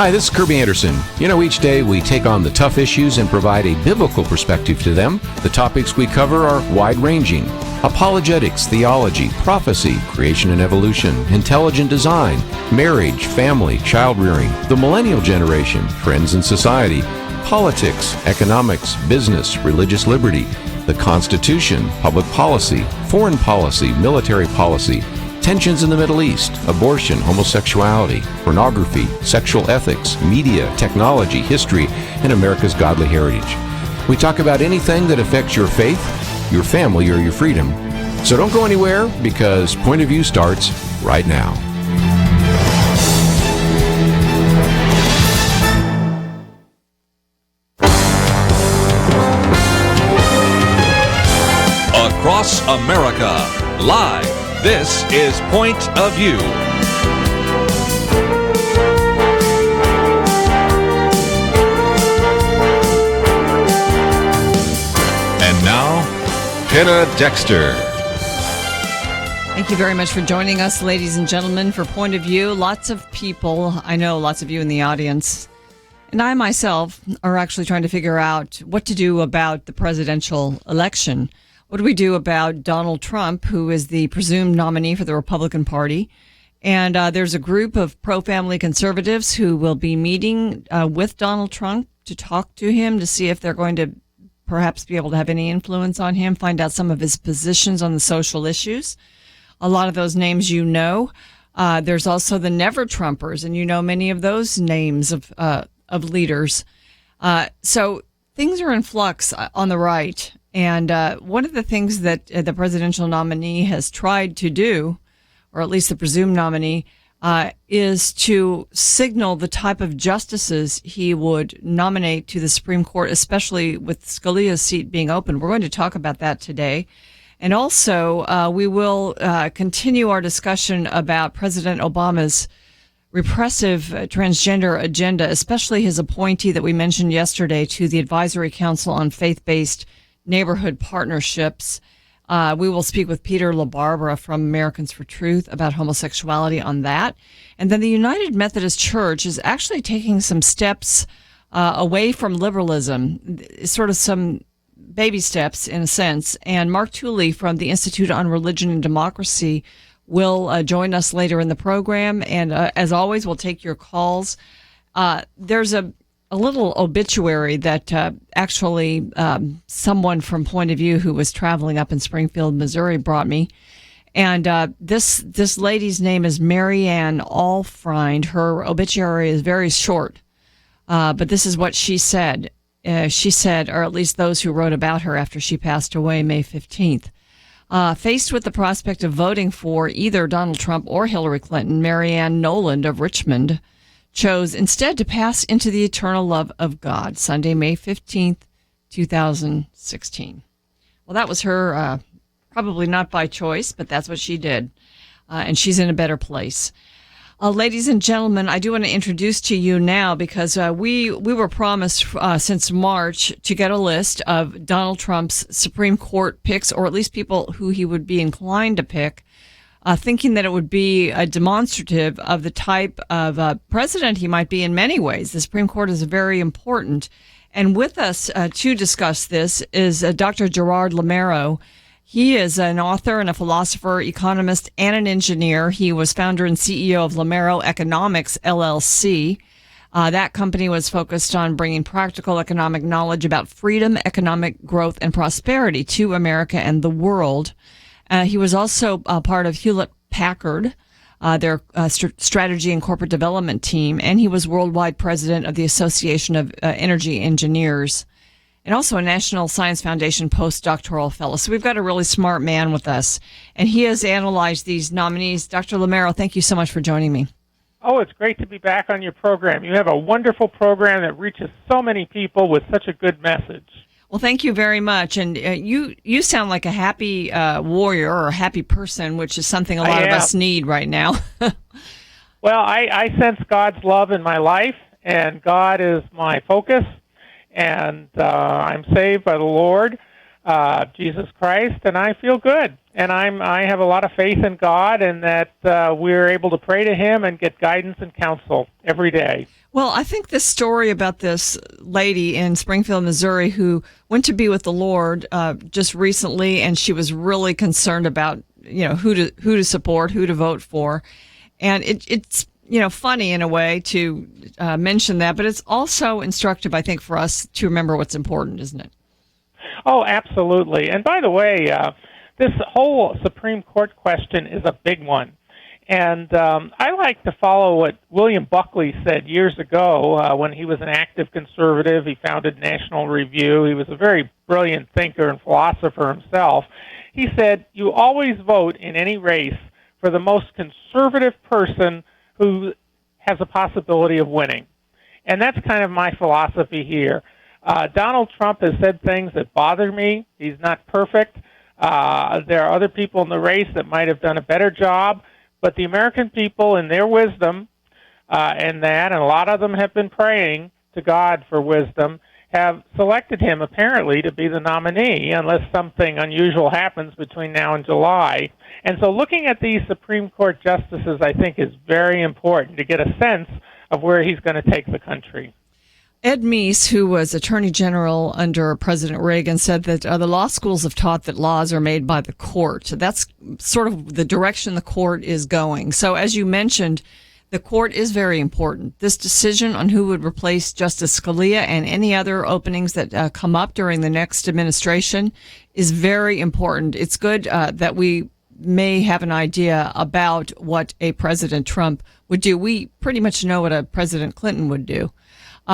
Hi, this is Kirby Anderson. Each day we take on the tough issues and provide a biblical perspective to them. The topics we cover are wide-ranging: apologetics, theology, prophecy, creation and evolution, intelligent design, marriage, family, child-rearing, the millennial generation, trends in society, politics, economics, business, religious liberty, the Constitution, public policy, foreign policy, military policy, tensions in the Middle East, abortion, homosexuality, pornography, sexual ethics, media, technology, history, and America's godly heritage. We talk about anything that affects your faith, your family, or your freedom. So don't go anywhere, because Point of View starts right now. Across America, live. This is Point of View. And now, Penna Dexter. Thank you very much for joining us, ladies and gentlemen, for Point of View. Lots of people, I know lots of you in the audience, and I myself are actually trying to figure out what to do about the presidential election. What do we do about Donald Trump, who is the presumed nominee for the Republican Party? And there's a group of pro-family conservatives who will be meeting with Donald Trump to talk to him to see if they're going to perhaps be able to have any influence on him, find out some of his positions on the social issues. A lot of those names you know. There's also the Never Trumpers, and you know many of those names of leaders. So things are in flux on the right. And one of the things that the presidential nominee has tried to do, or at least the presumed nominee, is to signal the type of justices he would nominate to the Supreme Court, especially with Scalia's seat being open. We're going to talk about that today. And also, we will continue our discussion about President Obama's repressive transgender agenda, especially his appointee that we mentioned yesterday to the Advisory Council on Faith-Based Neighborhood Partnerships. We will speak with Peter LaBarbera from Americans for Truth about homosexuality on that. And then the United Methodist Church is actually taking some steps away from liberalism, sort of some baby steps in a sense. And Mark Tooley from the Institute on Religion and Democracy will join us later in the program. And as always, we'll take your calls. There's a little obituary that actually someone from Point of View who was traveling up in Springfield, Missouri, brought me. And this lady's name is Marianne Alfrind. Her obituary is very short, but this is what she said. She said, or at least those who wrote about her after she passed away May 15th. Faced with the prospect of voting for either Donald Trump or Hillary Clinton, Marianne Noland of Richmond chose instead to pass into the eternal love of God, Sunday, May 15th, 2016. Well, that was her, probably not by choice, but that's what she did. And she's in a better place. Ladies and gentlemen, I do want to introduce to you now, because we were promised since March to get a list of Donald Trump's Supreme Court picks, or at least people who he would be inclined to pick, thinking that it would be demonstrative of the type of president he might be in many ways. The Supreme Court is very important. And with us to discuss this is Dr. Gerard Lameiro. He is an author and a philosopher, economist, and an engineer. He was founder and CEO of Lameiro Economics, LLC. That company was focused on bringing practical economic knowledge about freedom, economic growth, and prosperity to America and the world. He was also part of Hewlett-Packard, their strategy and corporate development team, and he was worldwide president of the Association of Energy Engineers, and also a National Science Foundation postdoctoral fellow. So we've got a really smart man with us, and he has analyzed these nominees. Dr. Lameiro, thank you so much for joining me. Oh, it's great to be back on your program. You have a wonderful program that reaches so many people with such a good message. Well, thank you very much. And you sound like a happy warrior or a happy person, which is something a lot of us need right now. Well, I sense God's love in my life, and God is my focus, and I'm saved by the Lord, Jesus Christ, and I feel good. And I have a lot of faith in God, and that we're able to pray to Him and get guidance and counsel every day. Well, I think this story about this lady in Springfield, Missouri, who went to be with the Lord just recently, and she was really concerned about who to support, who to vote for, and it's funny in a way to mention that, but it's also instructive, I think, for us to remember what's important, isn't it? Oh, absolutely. And by the way, this whole Supreme Court question is a big one. And I like to follow what William Buckley said years ago when he was an active conservative. He founded National Review. He was a very brilliant thinker and philosopher himself. He said, you always vote in any race for the most conservative person who has a possibility of winning. And that's kind of my philosophy here. Donald Trump has said things that bother me. He's not perfect. There are other people in the race that might have done a better job. But the American people, in their wisdom, and a lot of them have been praying to God for wisdom, have selected him apparently to be the nominee unless something unusual happens between now and July. And so looking at these Supreme Court justices, I think, is very important to get a sense of where he's going to take the country. Ed Meese, who was Attorney General under President Reagan, said that the law schools have taught that laws are made by the court. That's sort of the direction the court is going. So as you mentioned, the court is very important. This decision on who would replace Justice Scalia and any other openings that come up during the next administration is very important. It's good that we may have an idea about what a President Trump would do. We pretty much know what a President Clinton would do.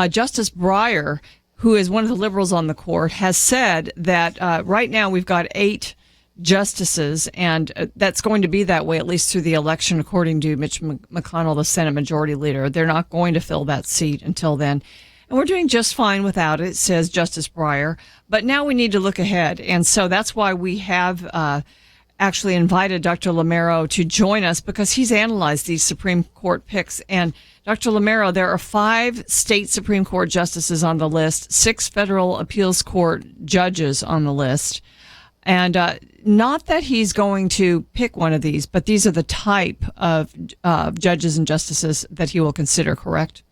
Justice Breyer, who is one of the liberals on the court, has said that right now we've got 8 justices, and that's going to be that way at least through the election, according to Mitch McConnell, the Senate Majority Leader. They're not going to fill that seat until then. And we're doing just fine without it, says Justice Breyer. But now we need to look ahead. And so that's why we have actually invited Dr. Lameiro to join us, because he's analyzed these Supreme Court picks. And Dr. Lameiro, there are 5 state Supreme Court justices on the list, 6 federal appeals court judges on the list. And not that he's going to pick one of these, but these are the type of judges and justices that he will consider, correct?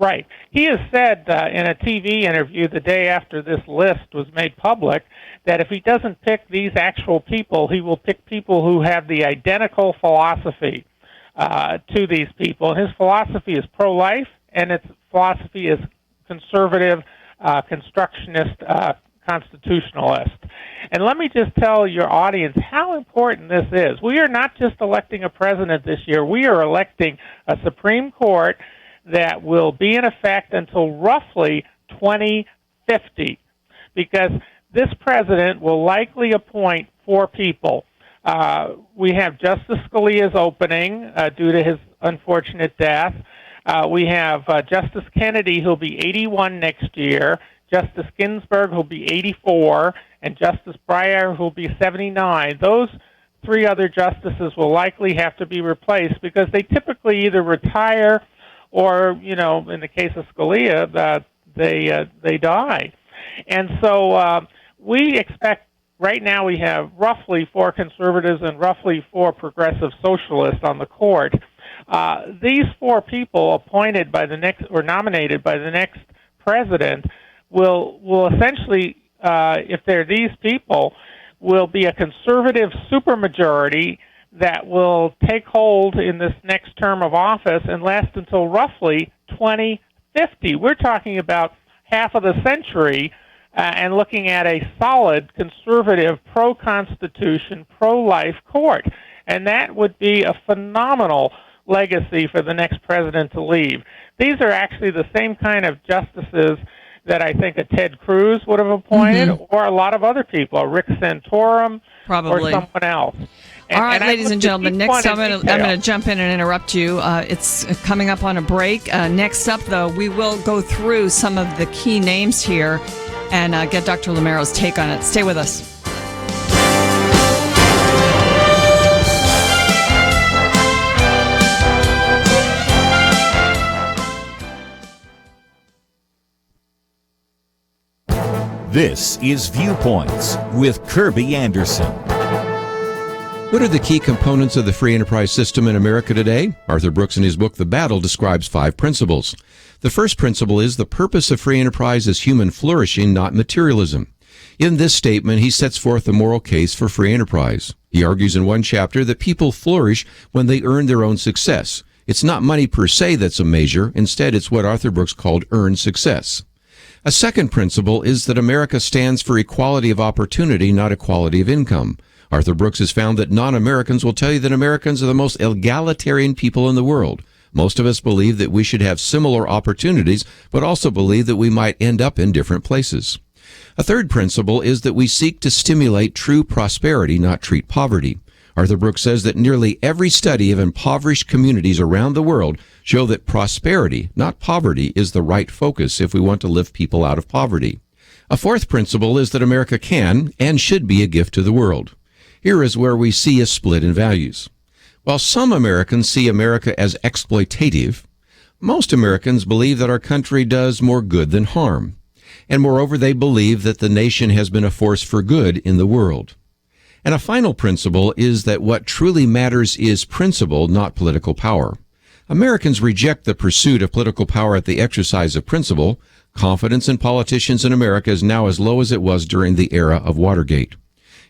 Right. He has said in a TV interview the day after this list was made public that if he doesn't pick these actual people, he will pick people who have the identical philosophy to these people. And his philosophy is pro-life, and its philosophy is conservative, constructionist, constitutionalist. And let me just tell your audience how important this is. We are not just electing a president this year. We are electing a Supreme Court that will be in effect until roughly 2050, because this president will likely appoint 4 people. We have Justice Scalia's opening due to his unfortunate death. We have Justice Kennedy, who'll be 81 next year, Justice Ginsburg, who'll be 84, and Justice Breyer, who'll be 79. Those 3 other justices will likely have to be replaced because they typically either retire or, in the case of Scalia, they die. And so we expect, right now we have roughly 4 conservatives and roughly 4 progressive socialists on the court. These 4 people appointed by the next, or nominated by the next president, will essentially, if they're these people, will be a conservative supermajority that will take hold in this next term of office and last until roughly 2050. We're talking about half of the century and looking at a solid, conservative, pro-Constitution, pro-life court. And that would be a phenomenal legacy for the next president to leave. These are actually the same kind of justices that I think a Ted Cruz would have appointed, or a lot lot of other people, Rick Santorum, probably, or someone else. All right, ladies and gentlemen, next I'm going to jump in and interrupt you. It's coming up on a break. Next up, though, we will go through some of the key names here and get Dr. Lameiro's take on it. Stay with us. This is Viewpoints with Kirby Anderson. What are the key components of the free enterprise system in America today? Arthur Brooks, in his book, The Battle, describes 5 principles. The first principle is the purpose of free enterprise is human flourishing, not materialism. In this statement, he sets forth the moral case for free enterprise. He argues in one chapter that people flourish when they earn their own success. It's not money per se that's a measure. Instead, it's what Arthur Brooks called earned success. A second principle is that America stands for equality of opportunity, not equality of income. Arthur Brooks has found that non-Americans will tell you that Americans are the most egalitarian people in the world. Most of us believe that we should have similar opportunities, but also believe that we might end up in different places. A third principle is that we seek to stimulate true prosperity, not treat poverty. Arthur Brooks says that nearly every study of impoverished communities around the world show that prosperity, not poverty, is the right focus if we want to lift people out of poverty. A fourth principle is that America can and should be a gift to the world. Here is where we see a split in values. While some Americans see America as exploitative, most Americans believe that our country does more good than harm. And moreover, they believe that the nation has been a force for good in the world. And a final principle is that what truly matters is principle, not political power. Americans reject the pursuit of political power at the exercise of principle. Confidence in politicians in America is now as low as it was during the era of Watergate.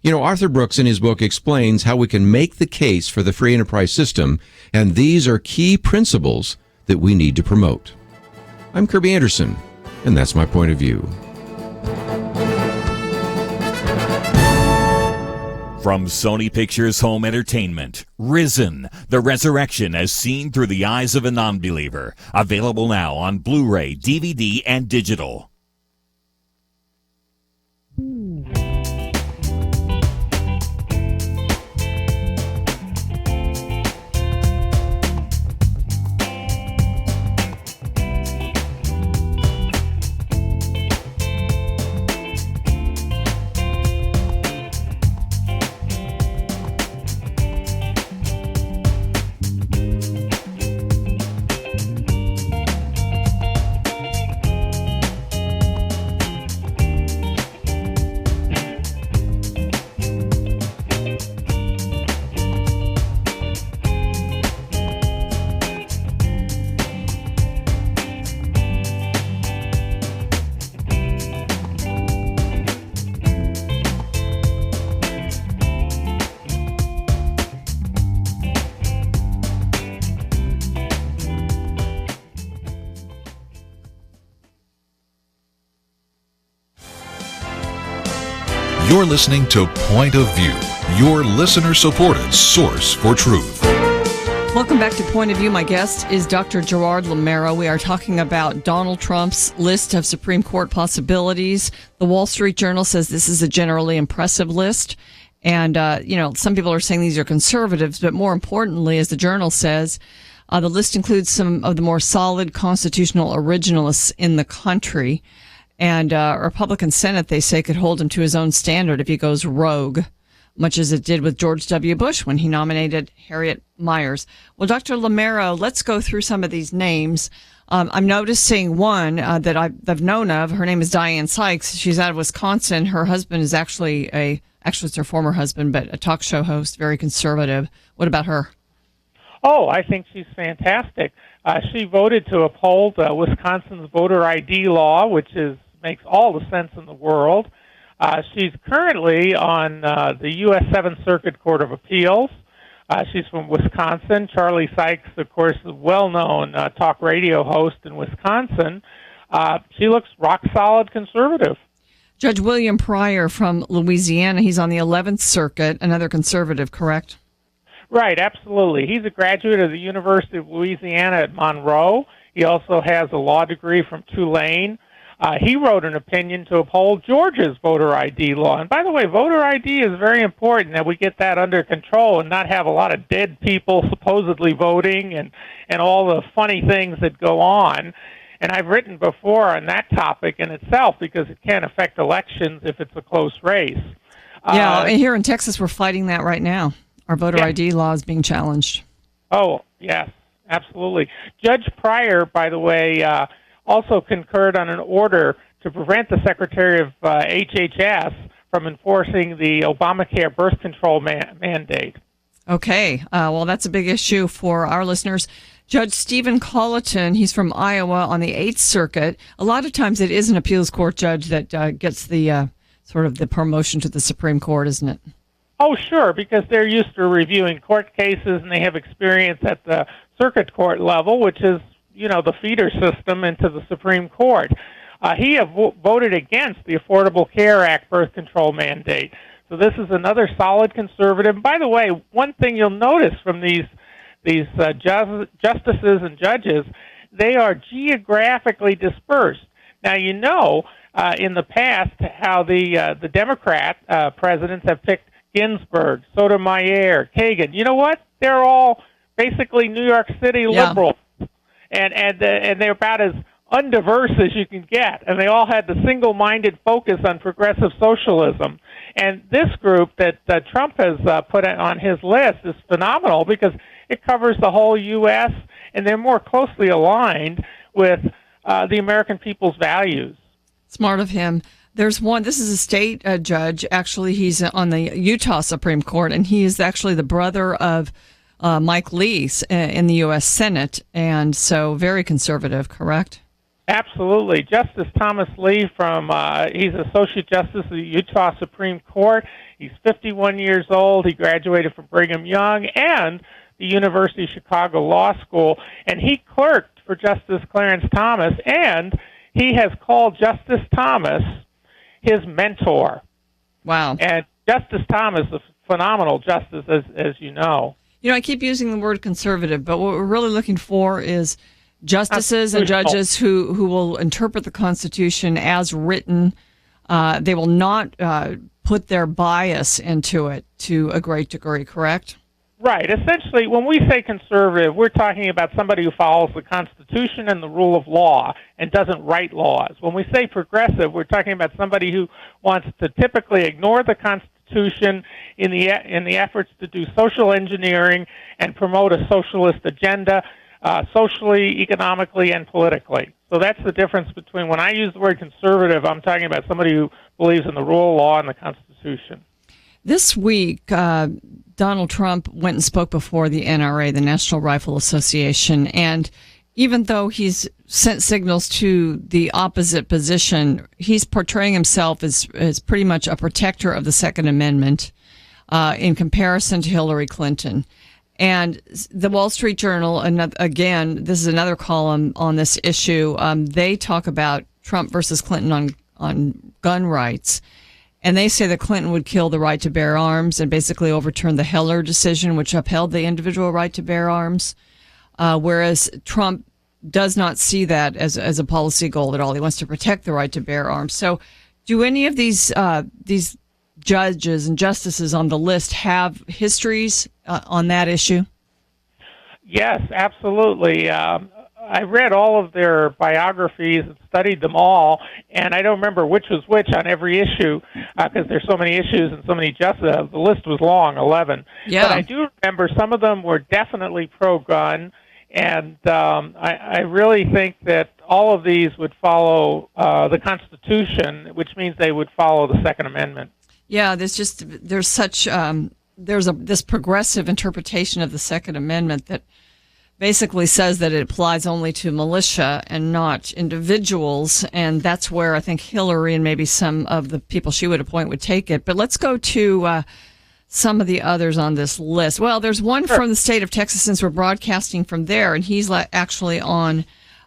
You know, Arthur Brooks in his book explains how we can make the case for the free enterprise system, and these are key principles that we need to promote. I'm Kirby Anderson, and that's my point of view. From Sony Pictures Home Entertainment, Risen, the resurrection as seen through the eyes of a non-believer. Available now on Blu-ray, DVD, and digital. You're listening to Point of View, your listener-supported source for truth. Welcome back to Point of View. My guest is Dr. Gerard Lameiro. We are talking about Donald Trump's list of Supreme Court possibilities. The Wall Street Journal says this is a generally impressive list. And, some people are saying these are conservatives, but more importantly, as the Journal says, the list includes some of the more solid constitutional originalists in the country. And Republican Senate, they say, could hold him to his own standard if he goes rogue, much as it did with George W. Bush when he nominated Harriet Miers. Well, Dr. Lameiro, let's go through some of these names. I'm noticing one that I've known of. Her name is Diane Sykes. She's out of Wisconsin. Her husband is actually it's her former husband, but a talk show host, very conservative. What about her? Oh, I think she's fantastic. She voted to uphold Wisconsin's voter ID law, which makes all the sense in the world. She's currently on the U.S. Seventh Circuit Court of Appeals. She's from Wisconsin. Charlie Sykes, of course, is a well-known talk radio host in Wisconsin. She looks rock-solid conservative. Judge William Pryor from Louisiana, he's on the 11th Circuit, another conservative, correct? Right, absolutely. He's a graduate of the University of Louisiana at Monroe. He also has a law degree from Tulane. He wrote an opinion to uphold Georgia's voter ID law. And by the way, voter ID is very important that we get that under control and not have a lot of dead people supposedly voting and all the funny things that go on. And I've written before on that topic in itself because it can affect elections if it's a close race. Yeah, and here in Texas, we're fighting that right now. Our voter ID law is being challenged. Oh, yes, absolutely. Judge Pryor, by the way, also concurred on an order to prevent the Secretary of HHS from enforcing the Obamacare birth control mandate. Okay. Well, that's a big issue for our listeners. Judge Stephen Colleton, he's from Iowa on the 8th Circuit. A lot of times it is an appeals court judge that gets the sort of the promotion to the Supreme Court, isn't it? Oh, sure, because they're used to reviewing court cases and they have experience at the circuit court level, which is, the feeder system into the Supreme Court. He voted against the Affordable Care Act birth control mandate. So this is another solid conservative. By the way, one thing you'll notice from these justices and judges, they are geographically dispersed. Now, in the past how the Democrat presidents have picked Ginsburg, Sotomayor, Kagan. You know what? They're all basically New York City liberals, and they're about as undiverse as you can get, and they all had the single-minded focus on progressive socialism. And this group that Trump has put on his list is phenomenal because it covers the whole U.S., and they're more closely aligned with the American people's values. Smart of him. There's one, this is a state judge. Actually, he's on the Utah Supreme Court, and he is actually the brother of Mike Lee in the U.S. Senate, and so very conservative, correct? Absolutely. Justice Thomas Lee he's Associate Justice of the Utah Supreme Court. He's 51 years old. He graduated from Brigham Young and the University of Chicago Law School, and he clerked for Justice Clarence Thomas, and he has called Justice Thomas his mentor. Wow. And Justice Thomas is a phenomenal justice, as you know. I keep using the word conservative, but what we're really looking for is justices and judges who will interpret the Constitution as written. They will not put their bias into it to a great degree, correct? Right. Essentially, when we say conservative, we're talking about somebody who follows the Constitution and the rule of law and doesn't write laws. When we say progressive, we're talking about somebody who wants to typically ignore the Constitution in the efforts to do social engineering and promote a socialist agenda, socially, economically, and politically. So that's the difference between when I use the word conservative, I'm talking about somebody who believes in the rule of law and the Constitution. This week, Donald Trump went and spoke before the NRA, the National Rifle Association, and even though he's sent signals to the opposite position, he's portraying himself as pretty much a protector of the Second Amendment in comparison to Hillary Clinton. And the Wall Street Journal, again, this is another column on this issue. They talk about Trump versus Clinton on gun rights. And they say that Clinton would kill the right to bear arms and basically overturn the Heller decision, which upheld the individual right to bear arms, whereas Trump does not see that as a policy goal at all. He wants to protect the right to bear arms. So do any of these judges and justices on the list have histories on that issue? Yes, absolutely. I read all of their biographies and studied them all, and I don't remember which was which on every issue because there's so many issues and so many justices. The list was long, 11. Yeah. But I do remember some of them were definitely pro-gun, and I really think that all of these would follow the Constitution, which means they would follow the Second Amendment. Yeah, there's such this progressive interpretation of the Second Amendment that basically says that it applies only to militia and not individuals, and that's where I think Hillary and maybe some of the people she would appoint would take it. But let's go to some of the others on this list. Well, there's one from the state of Texas, since we're broadcasting from there, and he's actually on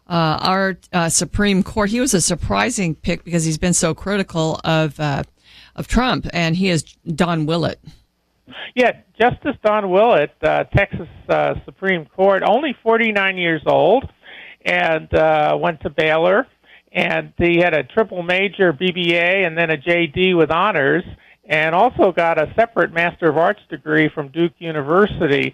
our Supreme Court. He was a surprising pick because he's been so critical of Trump, and he is Don Willett. Yeah, Justice Don Willett, Texas Supreme Court, only 49 years old, and went to Baylor, and he had a triple major BBA and then a JD with honors, and also got a separate Master of Arts degree from Duke University.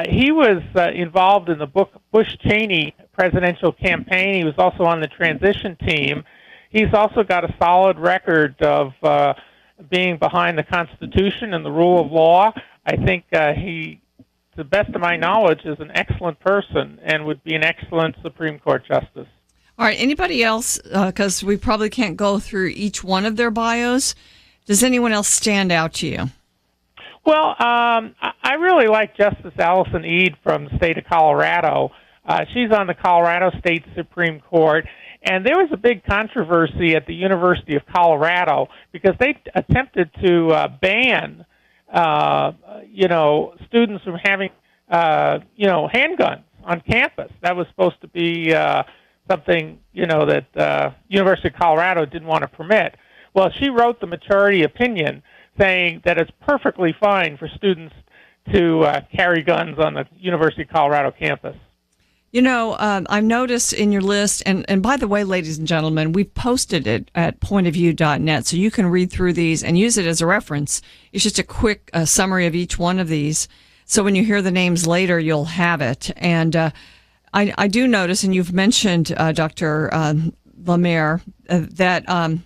He was involved in the Bush-Cheney presidential campaign. He was also on the transition team. He's also got a solid record of being behind the Constitution and the rule of law. I think he, to the best of my knowledge, is an excellent person and would be an excellent Supreme Court justice. All right, anybody else, because we probably can't go through each one of their bios, does anyone else stand out to you? Well, I really like Justice Allison Eade from the state of Colorado. She's on the Colorado State Supreme Court, and there was a big controversy at the University of Colorado because they attempted to ban, students from having, handguns on campus. That was supposed to be something, that University of Colorado didn't want to permit. Well, she wrote the majority opinion saying that it's perfectly fine for students to carry guns on the University of Colorado campus. I've noticed in your list, and by the way, ladies and gentlemen, we've posted it at pointofview.net, so you can read through these and use it as a reference. It's just a quick summary of each one of these, so when you hear the names later, you'll have it. And I do notice, and you've mentioned, Dr. Lameiro, that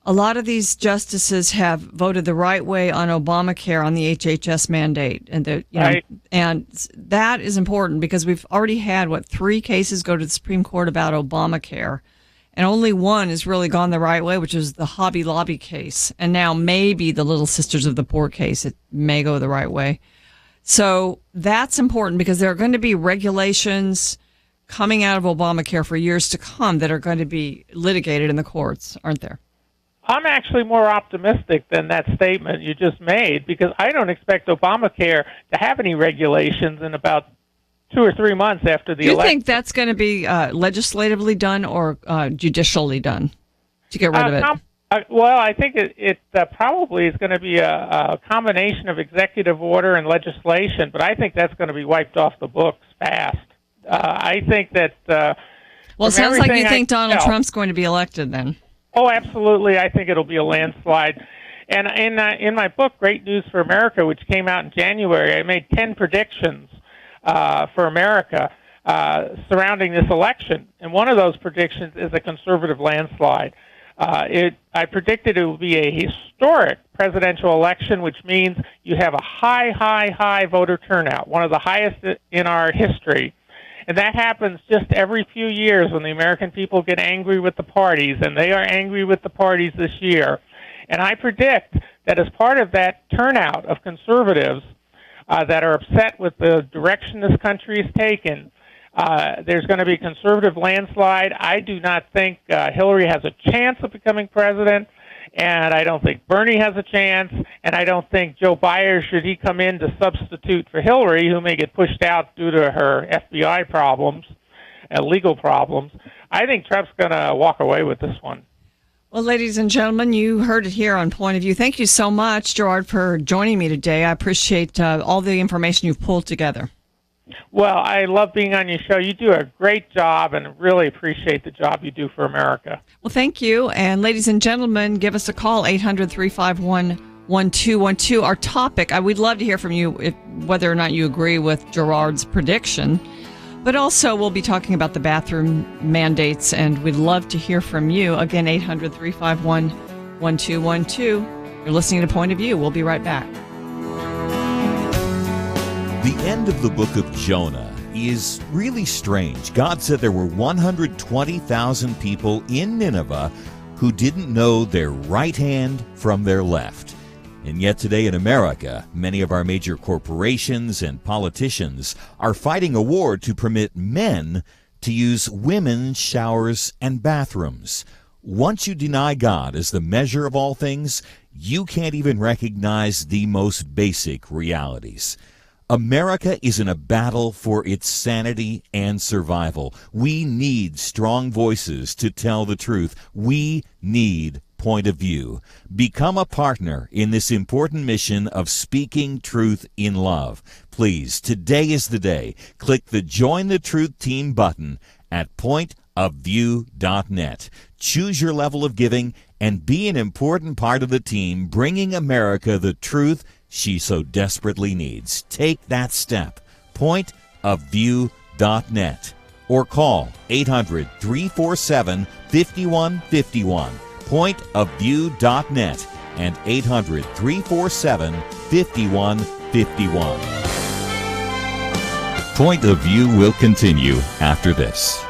a lot of these justices have voted the right way on Obamacare, on the HHS mandate, and Right. and that is important because we've already had 3 cases go to the Supreme Court about Obamacare, and only one has really gone the right way, which is the Hobby Lobby case, and now maybe the Little Sisters of the Poor case. It may go the right way, so that's important because there are going to be regulations coming out of Obamacare for years to come that are going to be litigated in the courts, aren't there? I'm actually more optimistic than that statement you just made because I don't expect Obamacare to have any regulations in about 2 or 3 months after the election. Do you think that's going to be legislatively done or judicially done to get rid of it? Well, I think it probably is going to be a combination of executive order and legislation, but I think that's going to be wiped off the books fast. I think that... well, it sounds like you think Donald Trump's going to be elected then. Oh, absolutely. I think it'll be a landslide. And in my book, Great News for America, which came out in January, I made 10 predictions for America surrounding this election. And one of those predictions is a conservative landslide. I predicted it will be a historic presidential election, which means you have a high voter turnout, one of the highest in our history. And that happens just every few years when the American people get angry with the parties, and they are angry with the parties this year. And I predict that as part of that turnout of conservatives that are upset with the direction this country has taken, there's going to be a conservative landslide. I do not think Hillary has a chance of becoming president, and I don't think Bernie has a chance, and I don't think Joe Biden, should he come in to substitute for Hillary, who may get pushed out due to her FBI problems, legal problems. I think Trump's going to walk away with this one. Well, ladies and gentlemen, you heard it here on Point of View. Thank you so much, Gerard, for joining me today. I appreciate all the information you've pulled together. Well, I love being on your show. You do a great job and really appreciate the job you do for America. Well, thank you. And ladies and gentlemen, give us a call, 800-351-1212. Our topic, we'd love to hear from you whether or not you agree with Gerard's prediction. But also, we'll be talking about the bathroom mandates, and we'd love to hear from you. Again, 800-351-1212. You're listening to Point of View. We'll be right back. The end of the book of Jonah is really strange. God said there were 120,000 people in Nineveh who didn't know their right hand from their left. And yet today in America, many of our major corporations and politicians are fighting a war to permit men to use women's showers and bathrooms. Once you deny God as the measure of all things, you can't even recognize the most basic realities. America is in a battle for its sanity and survival. We need strong voices to tell the truth. We need Point of View. Become a partner in this important mission of speaking truth in love. Please, today is the day. Click the Join the Truth Team button at pointofview.net. Choose your level of giving and be an important part of the team bringing America the truth she so desperately needs. Take that step. Pointofview.net or call 800-347-5151. Pointofview.net and 800-347-5151. Point of View will continue after this.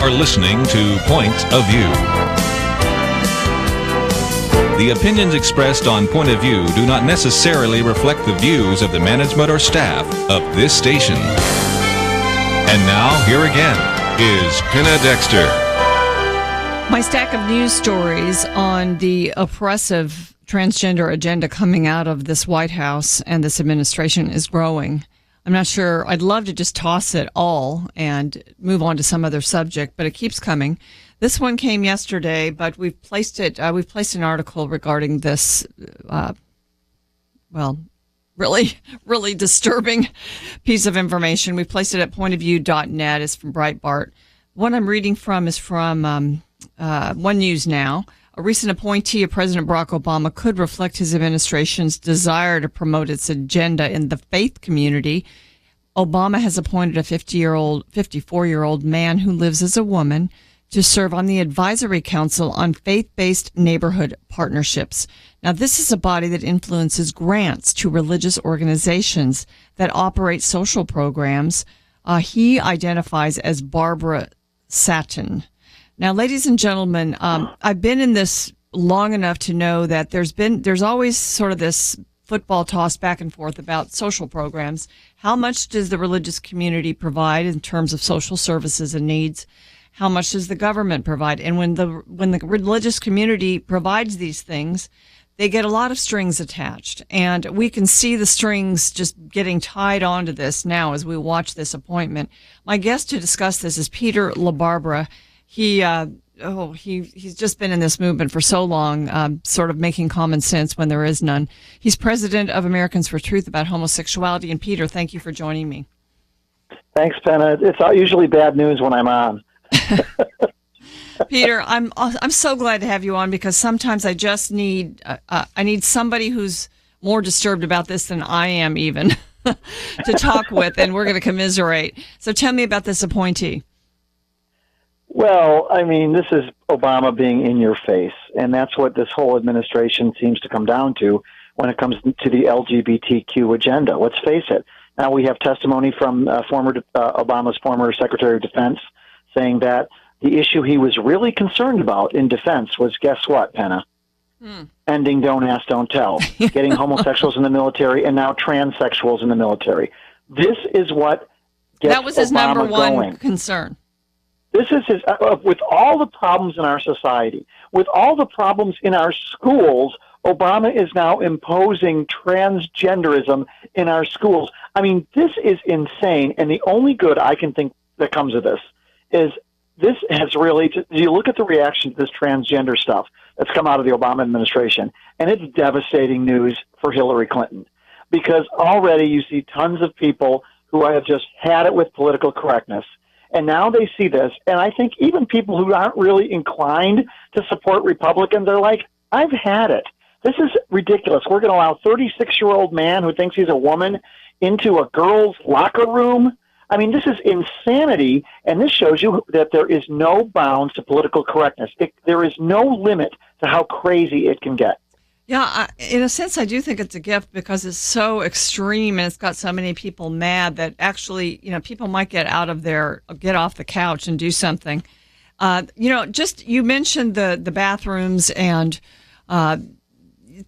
are listening to Point of View. The opinions expressed on Point of View do not necessarily reflect the views of the management or staff of this station. And now, here again, is Penna Dexter. My stack of news stories on the oppressive transgender agenda coming out of this White House and this administration is growing. I'm not sure. I'd love to just toss it all and move on to some other subject, but it keeps coming. This one came yesterday, but we've placed it. We've placed an article regarding this. Really, really disturbing piece of information. We placed it at pointofview.net. It's from Breitbart. What I'm reading from is from One News Now. A recent appointee of President Barack Obama could reflect his administration's desire to promote its agenda in the faith community. Obama has appointed a 54-year-old man who lives as a woman to serve on the Advisory Council on Faith-Based Neighborhood Partnerships. Now, this is a body that influences grants to religious organizations that operate social programs. He identifies as Barbara Satin. Now, ladies and gentlemen, I've been in this long enough to know that there's always sort of this football toss back and forth about social programs. How much does the religious community provide in terms of social services and needs? How much does the government provide? And when the religious community provides these things, they get a lot of strings attached. And we can see the strings just getting tied onto this now as we watch this appointment. My guest to discuss this is Peter LaBarbera. He's just been in this movement for so long, sort of making common sense when there is none. He's president of Americans for Truth about homosexuality. And Peter, thank you for joining me. Thanks, Penna. It's usually bad news when I'm on. Peter, I'm so glad to have you on because sometimes I just need somebody who's more disturbed about this than I am even to talk with, and we're going to commiserate. So tell me about this appointee. Well, I mean, this is Obama being in your face, and that's what this whole administration seems to come down to when it comes to the LGBTQ agenda. Let's face it. Now we have testimony from Obama's former Secretary of Defense saying that the issue he was really concerned about in defense was, guess what, Penna? Ending Don't Ask, Don't Tell, getting homosexuals in the military, and now transsexuals in the military. This is what gets That was his Obama number one going. concern. This is his, with all the problems in our society, with all the problems in our schools, Obama is now imposing transgenderism in our schools. I mean, this is insane, and the only good I can think that comes of this is this has really, you look at the reaction to this transgender stuff that's come out of the Obama administration, and it's devastating news for Hillary Clinton, because already you see tons of people who have just had it with political correctness. And now they see this, and I think even people who aren't really inclined to support Republicans are like, I've had it. This is ridiculous. We're going to allow a 36-year-old man who thinks he's a woman into a girl's locker room. I mean, this is insanity, and this shows you that there is no bounds to political correctness. There is no limit to how crazy it can get. Yeah, in a sense, I do think it's a gift because it's so extreme and it's got so many people mad that actually, people might get off the couch and do something. You mentioned the bathrooms, and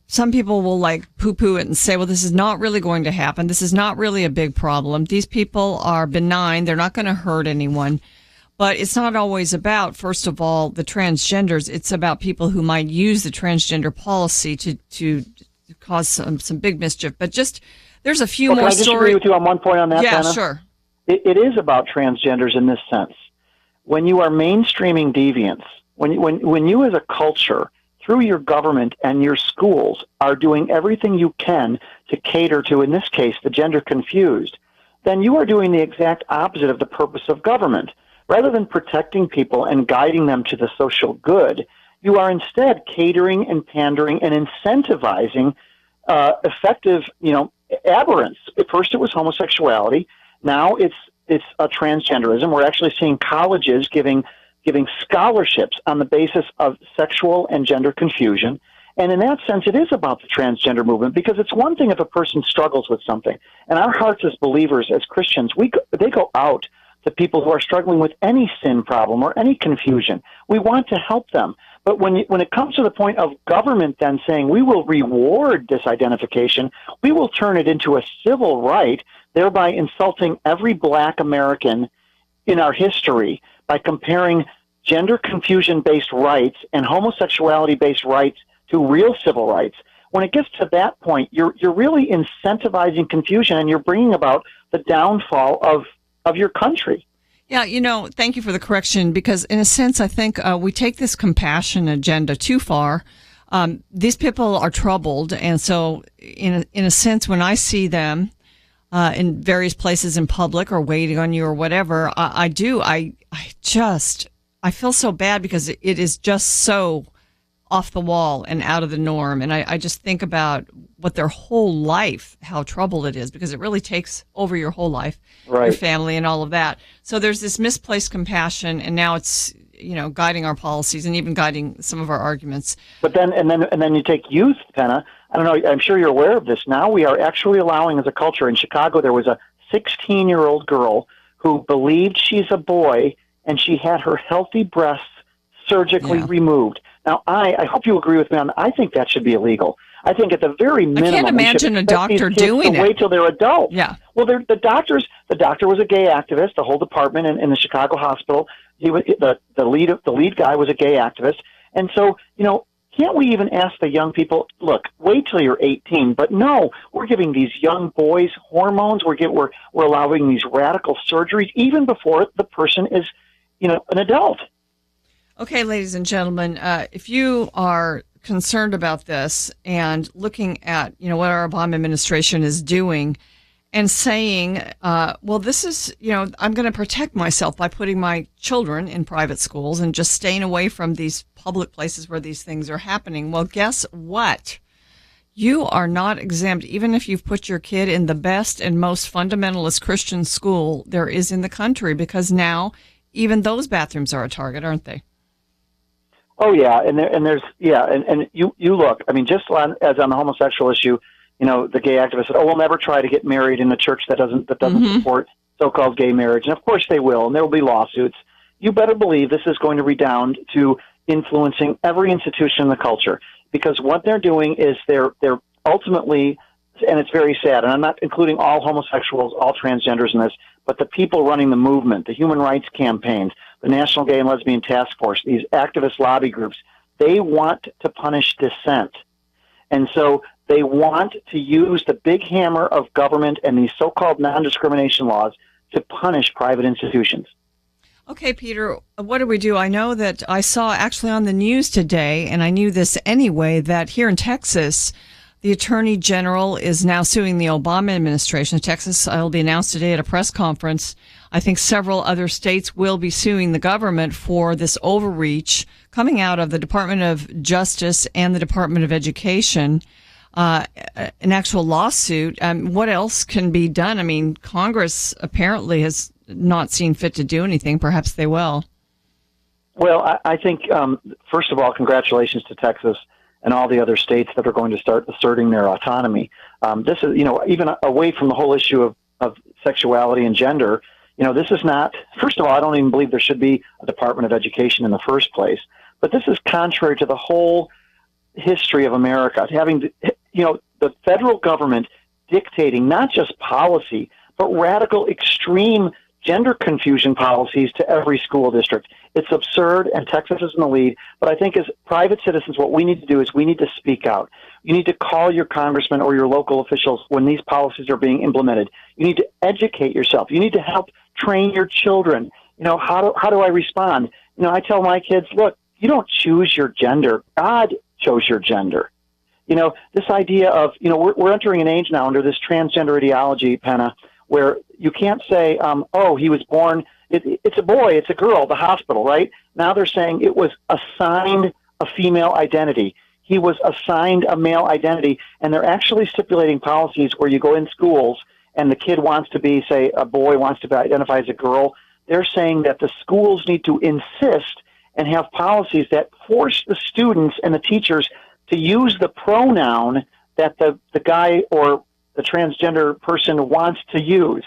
some people will poo-poo it and say, well, this is not really going to happen. This is not really a big problem. These people are benign. They're not going to hurt anyone. But it's not always about, first of all, the transgenders. It's about people who might use the transgender policy to cause some big mischief. But there's a few more stories. Can I disagree with you on one point on that, Yeah, Penna? sure. It is about transgenders in this sense. When you are mainstreaming deviance, when you as a culture, through your government and your schools, are doing everything you can to cater to, in this case, the gender confused, then you are doing the exact opposite of the purpose of government. Rather than protecting people and guiding them to the social good, you are instead catering and pandering and incentivizing effective, aberrance. At first it was homosexuality. Now it's a transgenderism. We're actually seeing colleges giving scholarships on the basis of sexual and gender confusion. And in that sense, it is about the transgender movement, because it's one thing if a person struggles with something. And our hearts as believers, as Christians, they go out to people who are struggling with any sin problem or any confusion. We want to help them. But when it comes to the point of government then saying we will reward this identification, we will turn it into a civil right, thereby insulting every black American in our history by comparing gender confusion-based rights and homosexuality-based rights to real civil rights. When it gets to that point, you're really incentivizing confusion, and you're bringing about the downfall of your country. Yeah, thank you for the correction, because in a sense, I think we take this compassion agenda too far. These people are troubled, and so in a sense, when I see them in various places in public or waiting on you or whatever, I feel so bad because it is just so off the wall and out of the norm. And I just think about what their whole life, how troubled it is, because it really takes over your whole life, right, your family and all of that. So there's this misplaced compassion, and now it's, guiding our policies and even guiding some of our arguments. But then you take youth, Penna. I don't know, I'm sure you're aware of this. Now we are actually allowing, as a culture, in Chicago, there was a 16-year-old girl who believed she's a boy, and she had her healthy breasts surgically removed. Now, I hope you agree with me on that. I think that should be illegal. I think at the very minimum, I can't imagine a doctor doing it. Wait till they're adults. Yeah. Well, the doctor was a gay activist. The whole department in the Chicago hospital, he was the lead guy was a gay activist, and so can't we even ask the young people? Look, wait till you're 18. But no, we're giving these young boys hormones. We're allowing these radical surgeries even before the person is an adult. Okay, ladies and gentlemen, if you are concerned about this and looking at, what our Obama administration is doing and saying, well, this is, I'm going to protect myself by putting my children in private schools and just staying away from these public places where these things are happening. Well, guess what? You are not exempt, even if you've put your kid in the best and most fundamentalist Christian school there is in the country, because now even those bathrooms are a target, aren't they? Oh yeah, and you look. I mean, just as on the homosexual issue, the gay activists said, "Oh, we'll never try to get married in a church that doesn't support so-called gay marriage." And of course they will, and there will be lawsuits. You better believe this is going to redound to influencing every institution in the culture, because what they're doing is they're ultimately, and it's very sad. And I'm not including all homosexuals, all transgenders in this, but the people running the movement, the human rights campaigns, the National Gay and Lesbian Task Force, these activist lobby groups, they want to punish dissent. And so they want to use the big hammer of government and these so-called non-discrimination laws to punish private institutions. Okay, Peter, what do we do? I know that I saw actually on the news today, and I knew this anyway, that here in Texas, the Attorney General is now suing the Obama administration. Texas will be announced today at a press conference. I think several other states will be suing the government for this overreach coming out of the Department of Justice and the Department of Education, an actual lawsuit. What else can be done? I mean, Congress apparently has not seen fit to do anything. Perhaps they will. Well, I think, first of all, congratulations to Texas and all the other states that are going to start asserting their autonomy. This is, even away from the whole issue of sexuality and gender, this is not, first of all, I don't even believe there should be a Department of Education in the first place, but this is contrary to the whole history of America, having, the federal government dictating not just policy, but radical, extreme gender confusion policies to every school district. It's absurd, and Texas is in the lead. But I think as private citizens, what we need to do is we need to speak out. You need to call your congressman or your local officials when these policies are being implemented. You need to educate yourself. You need to help train your children. How do I respond? I tell my kids, look, you don't choose your gender. God chose your gender. This idea of, we're entering an age now under this transgender ideology, Penna, where you can't say, oh, he was born, it's a boy, it's a girl, the hospital, right? Now they're saying it was assigned a female identity. He was assigned a male identity, and they're actually stipulating policies where you go in schools and the kid wants to be, say, a boy wants to identify as a girl. They're saying that the schools need to insist and have policies that force the students and the teachers to use the pronoun that the guy or the transgender person wants to use.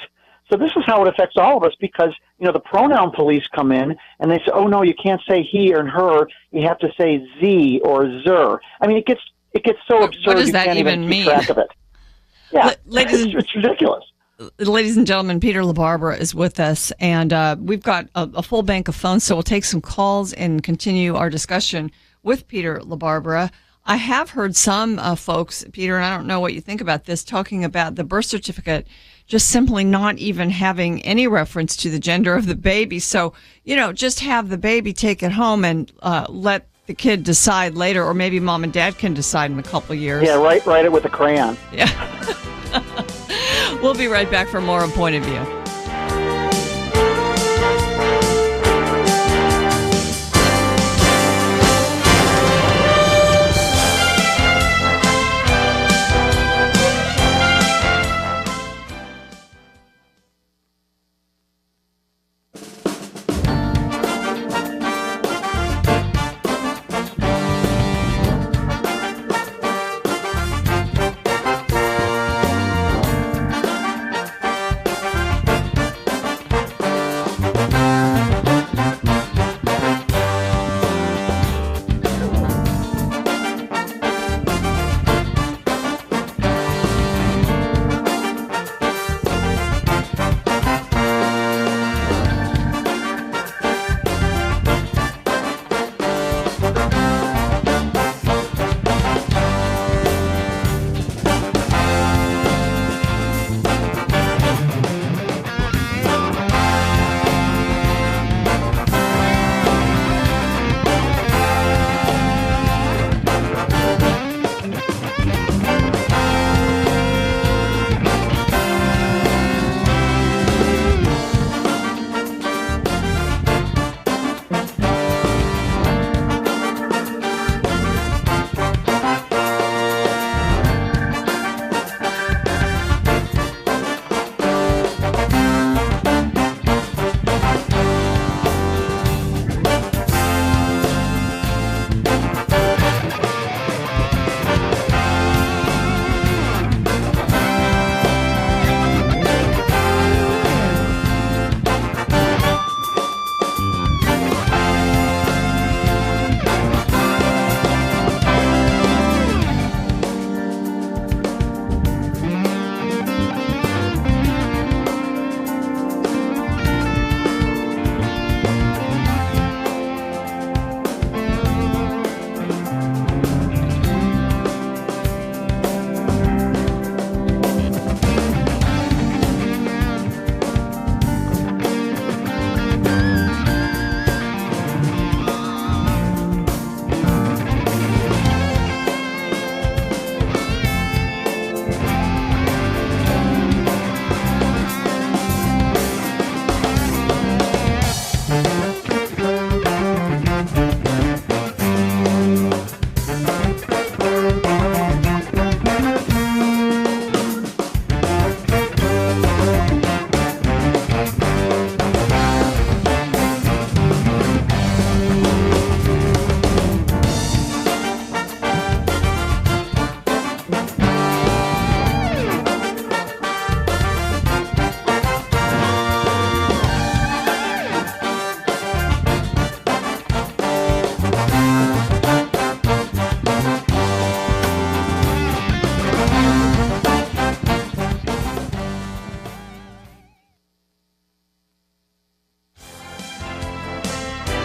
So this is how it affects all of us because, the pronoun police come in and they say, oh, no, you can't say he or her. You have to say Z or zer. I mean, it gets so absurd what does you that can't even even keep mean? track of it. Yeah, it's ridiculous. Ladies and gentlemen, Peter LaBarbera is with us, and we've got a full bank of phones, so we'll take some calls and continue our discussion with Peter LaBarbera. I have heard some folks, Peter, and I don't know what you think about this, talking about the birth certificate just simply not even having any reference to the gender of the baby. So, just have the baby take it home and let the kid decide later, or maybe mom and dad can decide in a couple of years. Yeah, write it with a crayon. Yeah. We'll be right back for more on Point of View.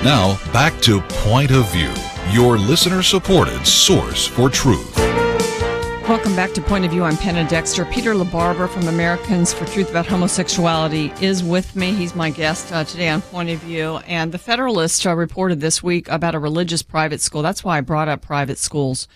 Now, back to Point of View, your listener-supported source for truth. Welcome back to Point of View. I'm Penna Dexter. Peter LaBarbera from Americans for Truth About Homosexuality is with me. He's my guest today on Point of View. And the Federalist reported this week about a religious private school. That's why I brought up private schools.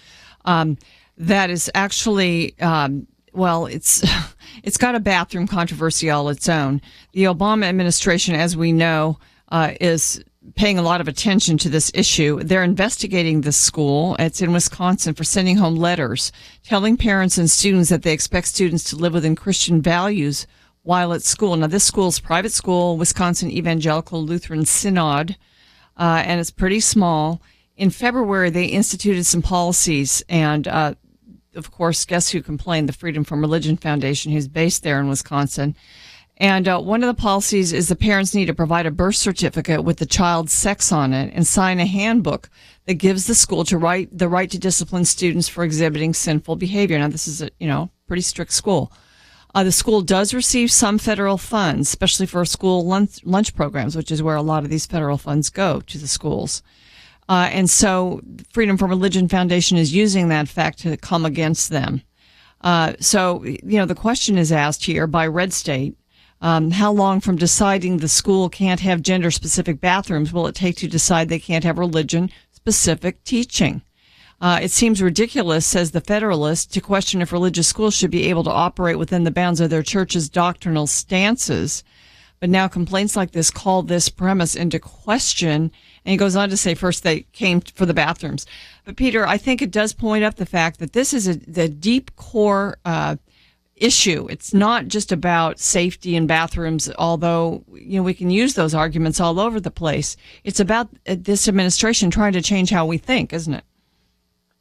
That is actually, it's got a bathroom controversy all its own. The Obama administration, as we know, is paying a lot of attention to this issue. They're investigating this school. It's in Wisconsin for sending home letters telling parents and students that they expect students to live within Christian values while at school. Now, this school's private school, Wisconsin Evangelical Lutheran Synod, and it's pretty small. In February, they instituted some policies, and of course, guess who complained? The Freedom from Religion Foundation, who's based there in Wisconsin. And one of the policies is the parents need to provide a birth certificate with the child's sex on it and sign a handbook that gives the school the right to discipline students for exhibiting sinful behavior. Now, this is a pretty strict school. The school does receive some federal funds, especially for school lunch programs, which is where a lot of these federal funds go to the schools. And so Freedom from Religion Foundation is using that fact to come against them. So the question is asked here by Red State. How long from deciding the school can't have gender-specific bathrooms will it take to decide they can't have religion-specific teaching? It seems ridiculous, says the Federalist, to question if religious schools should be able to operate within the bounds of their church's doctrinal stances. But now complaints like this call this premise into question. And he goes on to say first they came for the bathrooms. But Peter, I think it does point up the fact that this is the deep core issue. It's not just about safety in bathrooms, although we can use those arguments all over the place. It's about this administration trying to change how we think, isn't it?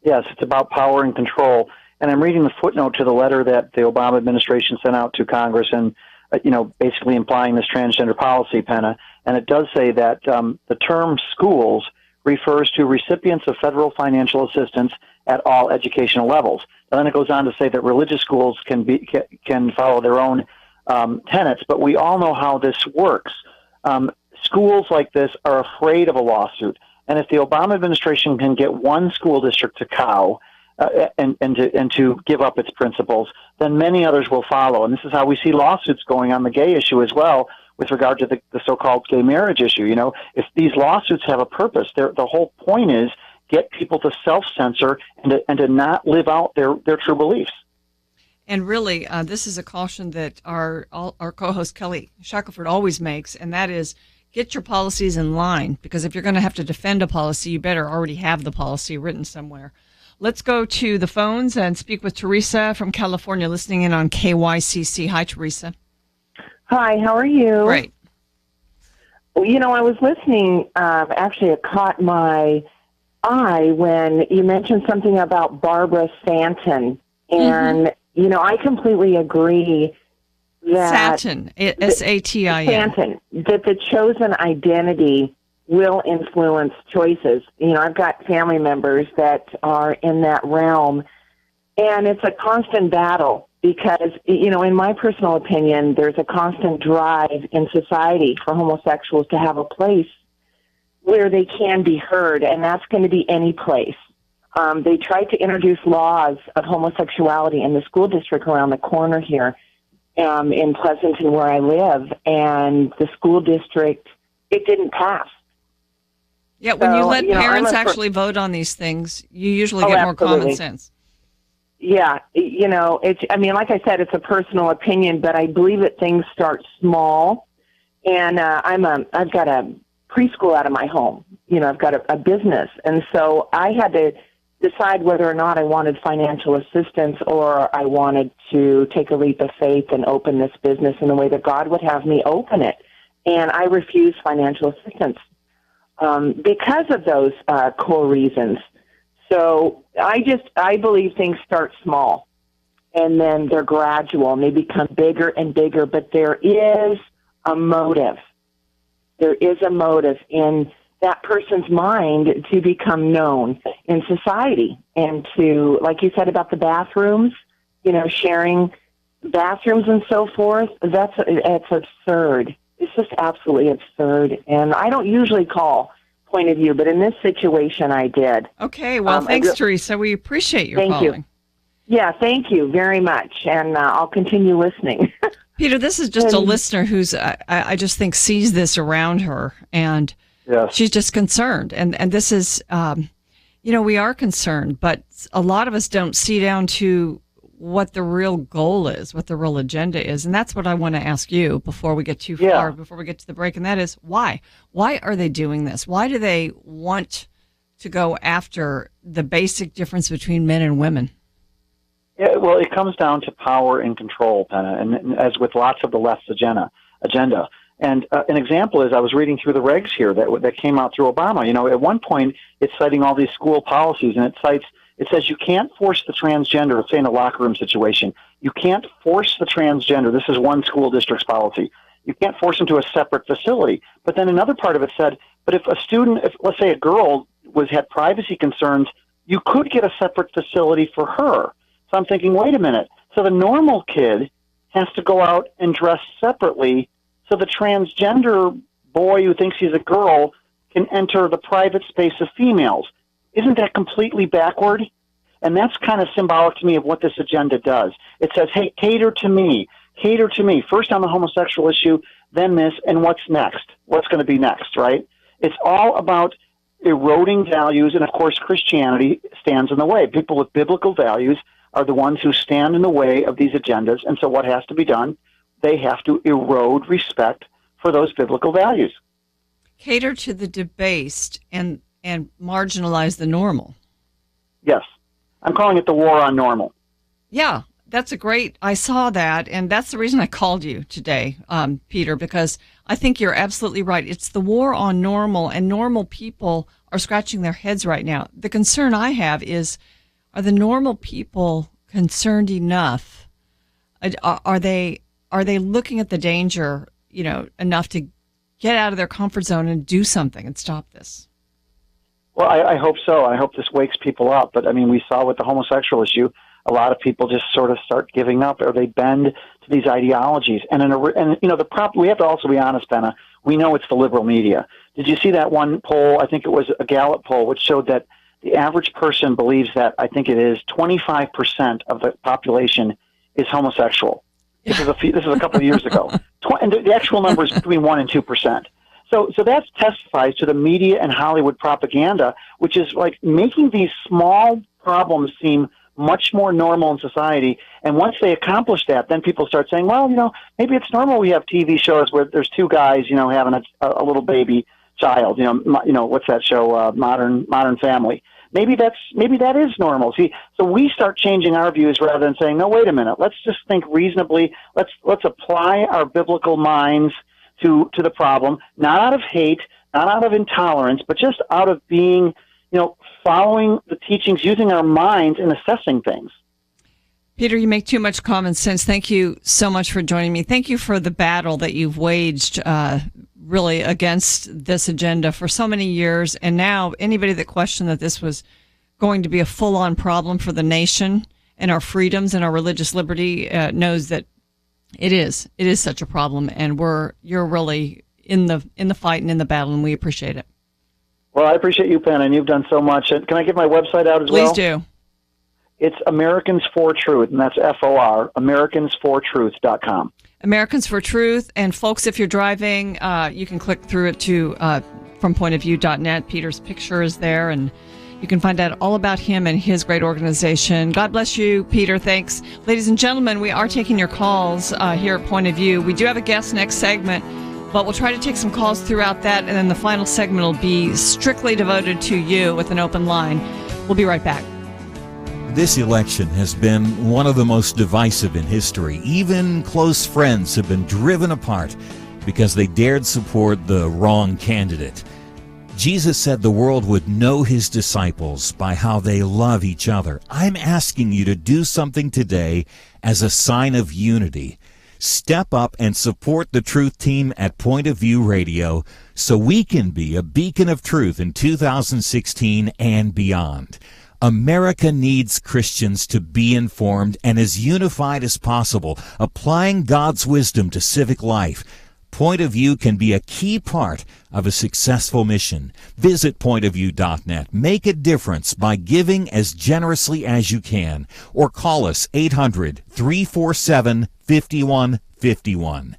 Yes, it's about power and control. And I'm reading the footnote to the letter that the Obama administration sent out to Congress, and basically implying this transgender policy, Penna. And it does say that the term schools refers to recipients of federal financial assistance at all educational levels. And then it goes on to say that religious schools can follow their own tenets, but we all know how this works. Schools like this are afraid of a lawsuit, and if the Obama administration can get one school district to cow and to give up its principles, then many others will follow. And this is how we see lawsuits going on the gay issue as well, with regard to the so-called gay marriage issue. If these lawsuits have a purpose, the whole point is get people to self-censor and to not live out their true beliefs. And really, this is a caution that our co-host Kelly Shackelford always makes, and that is get your policies in line, because if you're going to have to defend a policy, you better already have the policy written somewhere. Let's go to the phones and speak with Teresa from California, listening in on KYCC. Hi, Teresa. Hi, how are you? Great. Well, I was listening. Actually, it caught my eye when you mentioned something about Barbara Stanton. And, I completely agree that... Satin, S-A-T-I-N. Stanton, that the chosen identity will influence choices. I've got family members that are in that realm, and it's a constant battle because, in my personal opinion, there's a constant drive in society for homosexuals to have a place where they can be heard, and that's going to be any place. They tried to introduce laws of homosexuality in the school district around the corner here in Pleasanton, where I live, and the school district, it didn't pass. Yeah, when you let parents actually vote on these things, you usually get more common sense. Yeah, like I said, it's a personal opinion, but I believe that things start small. And I've got a preschool out of my home. I've got a business, and so I had to decide whether or not I wanted financial assistance or I wanted to take a leap of faith and open this business in the way that God would have me open it. And I refused financial assistance because of those core reasons. So I believe things start small and then they're gradual and they become bigger and bigger, but there is a motive. There is a motive in that person's mind to become known in society and to, like you said about the bathrooms, sharing bathrooms and so forth. It's absurd. It's just absolutely absurd. And I don't usually call point of view, but in this situation I did. Okay, well, thanks, Teresa. We appreciate your calling. Thank you. Yeah, thank you very much. And I'll continue listening. Peter, this is just a listener who's, I just think, sees this around her, and yes, she's just concerned. And this is, we are concerned, but a lot of us don't see down to what the real goal is, what the real agenda is. And that's what I want to ask you before we get too far, before we get to the break. And that is why? Why are they doing this? Why do they want to go after the basic difference between men and women? Yeah, well, it comes down to power and control, Penna, and as with lots of the left's agenda. And an example is I was reading through the regs here that came out through Obama. At one point it's citing all these school policies, and it cites It says you can't force the transgender, say in a locker room situation, you can't force the transgender. This is one school district's policy. You can't force them to a separate facility. But then another part of it said, but if a student, if let's say a girl had privacy concerns, you could get a separate facility for her. So I'm thinking, wait a minute. So the normal kid has to go out and dress separately, so the transgender boy who thinks he's a girl can enter the private space of females. Isn't that completely backward? And that's kind of symbolic to me of what this agenda does. It says, hey, cater to me. First on the homosexual issue, then this, and what's next? What's going to be next, right? It's all about eroding values, and of course Christianity stands in the way. People with biblical values are the ones who stand in the way of these agendas, and so what has to be done? They have to erode respect for those biblical values. Cater to the debased and marginalize the normal. Yes. I'm calling it the war on normal. Yeah, that's I saw that, and that's the reason I called you today, Peter, because I think you're absolutely right. It's the war on normal, and normal people are scratching their heads right now. The concern I have is, are the normal people concerned enough? Are they looking at the danger, enough to get out of their comfort zone and do something and stop this? Well, I hope so. I hope this wakes people up. But, I mean, we saw with the homosexual issue, a lot of people just sort of start giving up, or they bend to these ideologies. And the problem, we have to also be honest, Penna, we know it's the liberal media. Did you see that one poll? I think it was a Gallup poll, which showed that the average person believes that, I think it is 25% of the population is homosexual. This is a couple of years ago. And the actual number is between 1% and 2%. So that testifies to the media and Hollywood propaganda, which is like making these small problems seem much more normal in society. And once they accomplish that, then people start saying, well, maybe it's normal we have TV shows where there's two guys, having a little baby child, what's that show, Modern Family. Maybe that is normal. See, so we start changing our views rather than saying, no, wait a minute, let's just think reasonably. Let's apply our biblical minds to the problem, not out of hate, not out of intolerance, but just out of being, following the teachings, using our minds and assessing things. Peter, you make too much common sense. Thank you so much for joining me. Thank you for the battle that you've waged really against this agenda for so many years. And now anybody that questioned that this was going to be a full-on problem for the nation and our freedoms and our religious liberty knows that it is. It is such a problem, and you're really in the fight and in the battle, and we appreciate it. Well, I appreciate you, Penn, and you've done so much. And can I give my website out as well? Please do. It's Americans for Truth, and that's FOR, AmericansForTruth.com. Americans for Truth. And folks, if you're driving, you can click through it to frompointofview.net. Peter's picture is there, and you can find out all about him and his great organization. God bless you, Peter. Thanks. Ladies and gentlemen, we are taking your calls here at Point of View. We do have a guest next segment, but we'll try to take some calls throughout that, and then the final segment will be strictly devoted to you with an open line. We'll be right back. This election has been one of the most divisive in history. Even close friends have been driven apart because they dared support the wrong candidate. Jesus said the world would know his disciples by how they love each other. I'm asking you to do something today as a sign of unity. Step up and support the Truth Team at Point of View Radio so we can be a beacon of truth in 2016 and beyond. America needs Christians to be informed and as unified as possible, applying God's wisdom to civic life. Point of View can be a key part of a successful mission. Visit pointofview.net. Make a difference by giving as generously as you can, or call us 800-347-5151.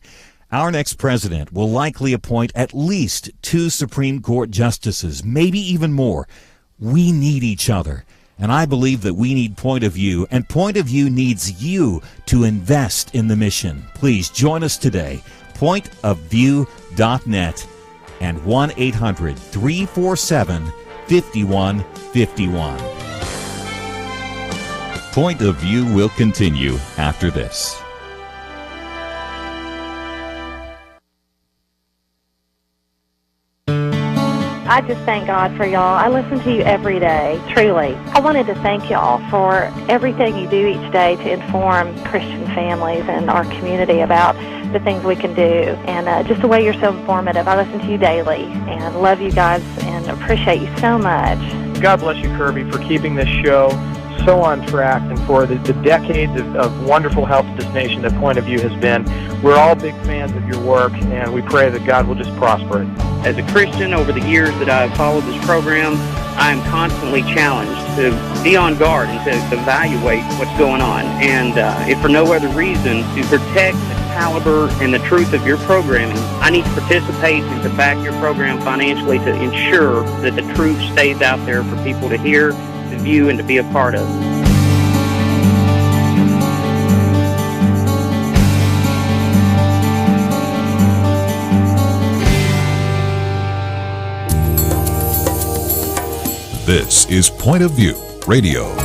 Our next president will likely appoint at least 2 Supreme Court justices, maybe even more. We need each other, and I believe that we need Point of View, and Point of View needs you to invest in the mission. Please join us today. pointofview.net and 1-800-347-5151. Point of View will continue after this. I just thank God for y'all. I listen to you every day, truly. I wanted to thank y'all for everything you do each day to inform Christian families and our community about the things we can do, and just the way you're so informative. I listen to you daily and love you guys and appreciate you so much. God bless you, Kirby, for keeping this show so on track and for the decades of wonderful help to this nation that Point of View has been. We're all big fans of your work, and we pray that God will just prosper it. As a Christian, over the years that I've followed this program, I am constantly challenged to be on guard and to evaluate what's going on. And if for no other reason, to protect the caliber and the truth of your programming, I need to participate and to back your program financially to ensure that the truth stays out there for people to hear, to view, and to be a part of. This is Point of View Radio.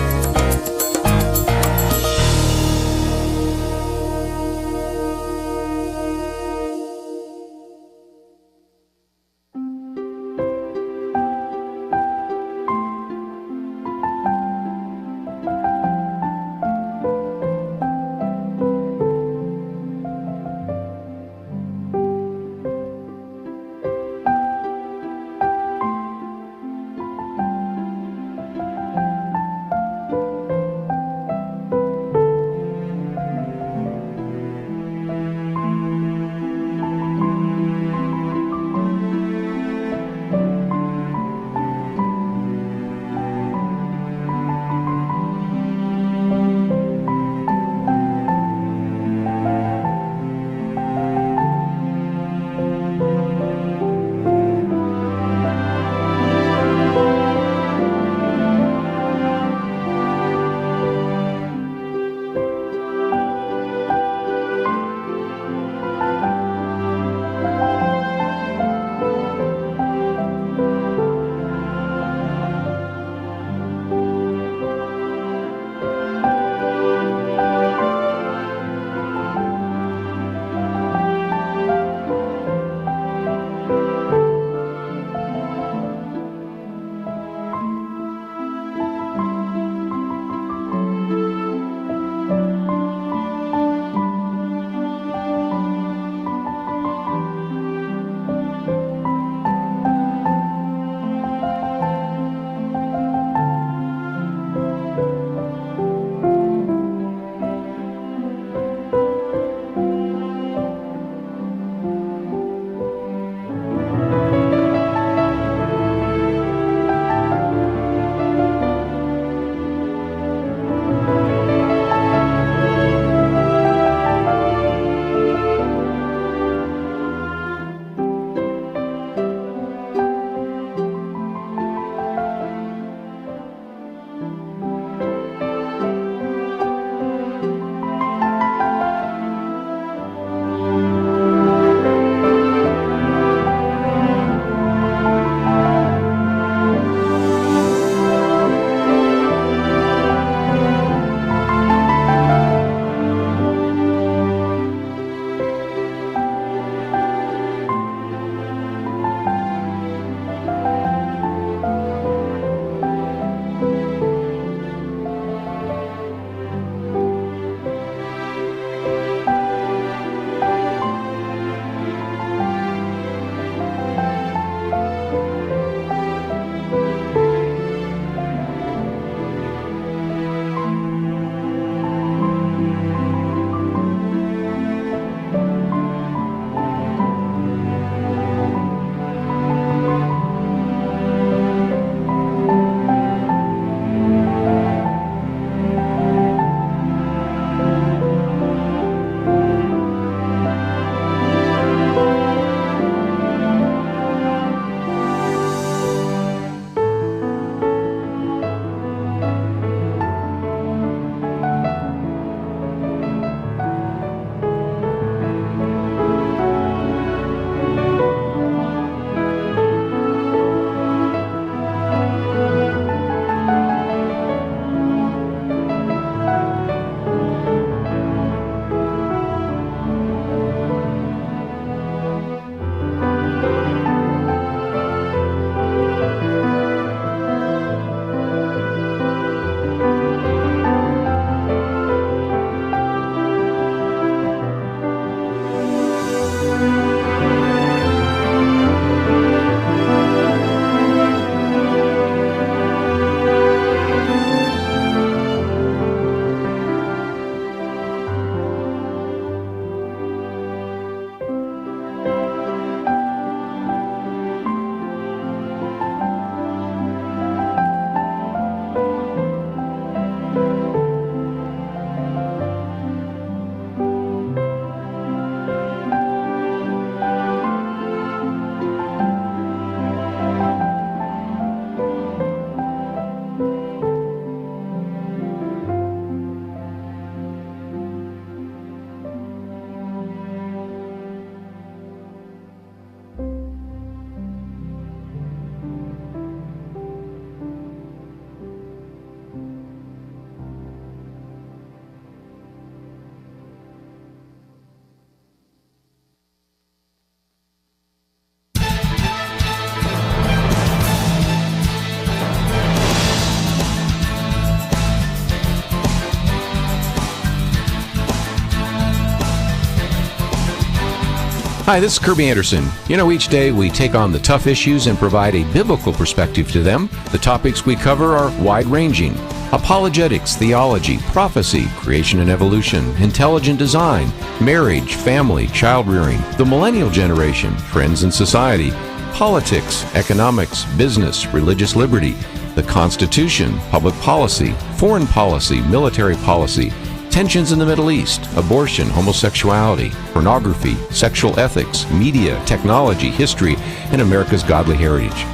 Hi, this is Kirby Anderson. Each day we take on the tough issues and provide a biblical perspective to them. The topics we cover are wide-ranging. Apologetics, theology, prophecy, creation and evolution, intelligent design, marriage, family, child-rearing, the millennial generation, trends in society, politics, economics, business, religious liberty, the Constitution, public policy, foreign policy, military policy, tensions in the Middle East, abortion, homosexuality, pornography, sexual ethics, media, technology, history, and America's godly heritage.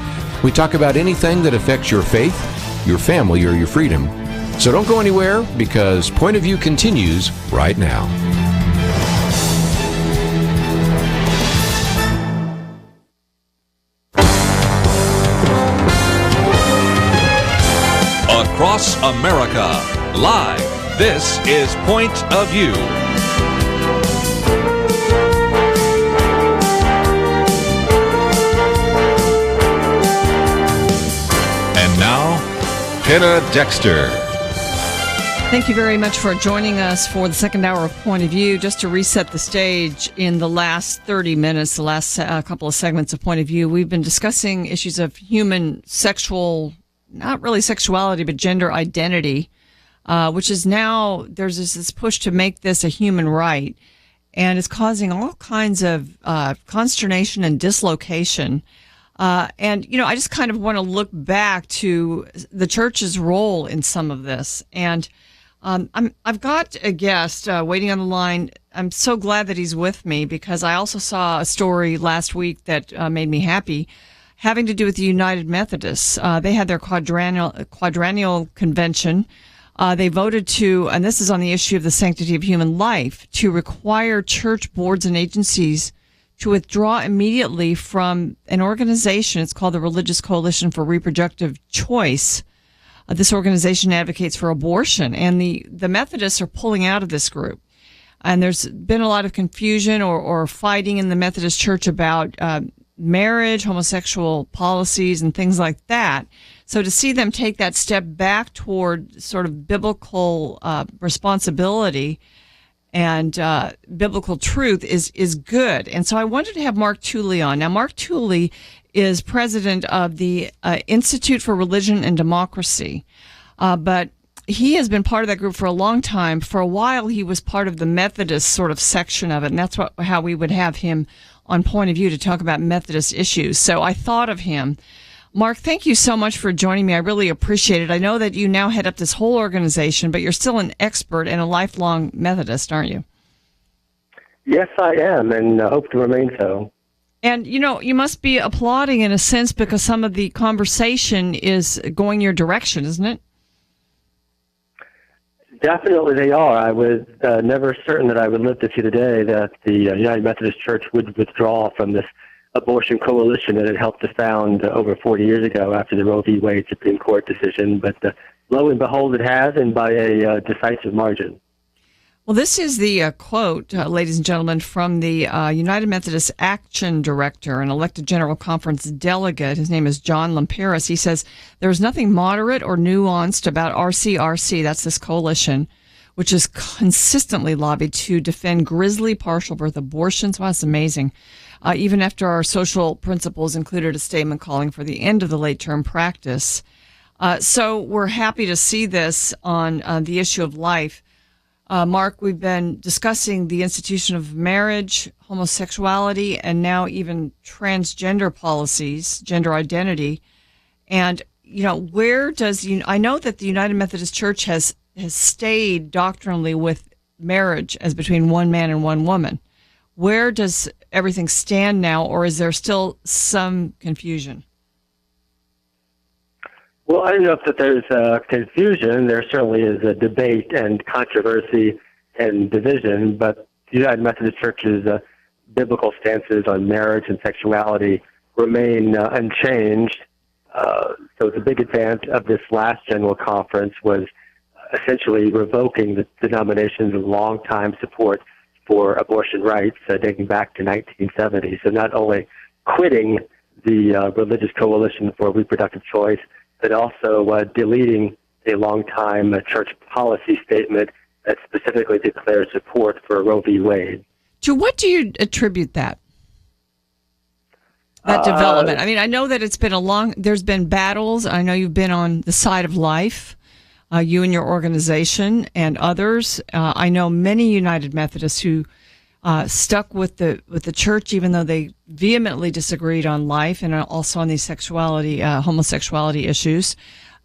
We talk about anything that affects your faith, your family, or your freedom. So don't go anywhere, because Point of View continues right now. Across America, live. This is Point of View. And now, Penna Dexter. Thank you very much for joining us for the second hour of Point of View. Just to reset the stage, in the last 30 minutes, the last couple of segments of Point of View, we've been discussing issues of human sexual, not really sexuality, but gender identity, which is now, there's this push to make this a human right, and it's causing all kinds of consternation and dislocation. And I just kind of want to look back to the church's role in some of this. And I've got a guest waiting on the line. I'm so glad that he's with me, because I also saw a story last week that made me happy, having to do with the United Methodists. They had their quadrennial convention. They voted to, and this is on the issue of the sanctity of human life, to require church boards and agencies to withdraw immediately from an organization. It's called the Religious Coalition for Reproductive Choice. This organization advocates for abortion, and the Methodists are pulling out of this group. And there's been a lot of confusion or fighting in the Methodist Church about marriage, homosexual policies, and things like that. So to see them take that step back toward sort of biblical responsibility and biblical truth is good. And so I wanted to have Mark Tooley on. Now, Mark Tooley is president of the Institute for Religion and Democracy, but he has been part of that group for a long time. For a while, he was part of the Methodist sort of section of it, and that's how we would have him on Point of View to talk about Methodist issues. So I thought of him. Mark, thank you so much for joining me. I really appreciate it. I know that you now head up this whole organization, but you're still an expert and a lifelong Methodist, aren't you? Yes, I am, and hope to remain so. And, you must be applauding in a sense, because some of the conversation is going your direction, isn't it? Definitely they are. I was never certain that I would live to see the day that the United Methodist Church would withdraw from this abortion coalition that it helped to found over 40 years ago after the Roe v. Wade Supreme Court decision. But lo and behold, it has, and by a decisive margin. Well, this is the quote, ladies and gentlemen, from the United Methodist Action Director, an elected General Conference delegate. His name is John Lamperis. He says, "There's nothing moderate or nuanced about RCRC," that's this coalition, which is consistently lobbied to defend grisly partial birth abortions. Wow, that's amazing. Even after our social principles included a statement calling for the end of the late-term practice. So we're happy to see this on the issue of life. Mark, we've been discussing the institution of marriage, homosexuality, and now even transgender policies, gender identity. And, where does, I know that the United Methodist Church has stayed doctrinally with marriage as between one man and one woman. Where does everything stand now, or is there still some confusion? Well, I don't know if there's confusion. There certainly is a debate and controversy and division, but the United Methodist Church's biblical stances on marriage and sexuality remain unchanged. So the big advance of this last general conference was essentially revoking the denomination's long-time support for abortion rights dating back to 1970. So not only quitting the Religious Coalition for Reproductive Choice, but also deleting a long-time church policy statement that specifically declares support for Roe v. Wade. To what do you attribute that? that development? I mean, I know that there's been battles. I know you've been on the side of life, you and your organization and others. I know many United Methodists who stuck with the church, even though they vehemently disagreed on life and also on these homosexuality issues.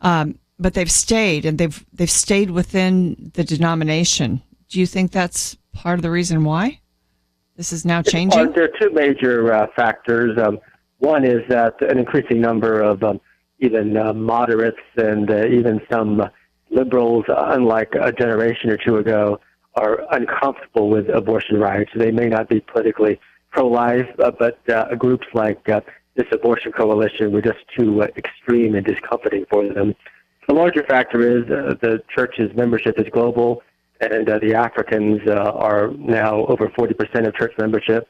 But they've stayed, and they've stayed within the denomination. Do you think that's part of the reason why this is now changing? There are two major factors. One is that an increasing number of even moderates and even some liberals, unlike a generation or two ago, are uncomfortable with abortion rights. They may not be politically pro-life, but groups like this abortion coalition were just too extreme and discomforting for them. The larger factor is the church's membership is global, and the Africans are now over 40% of church membership.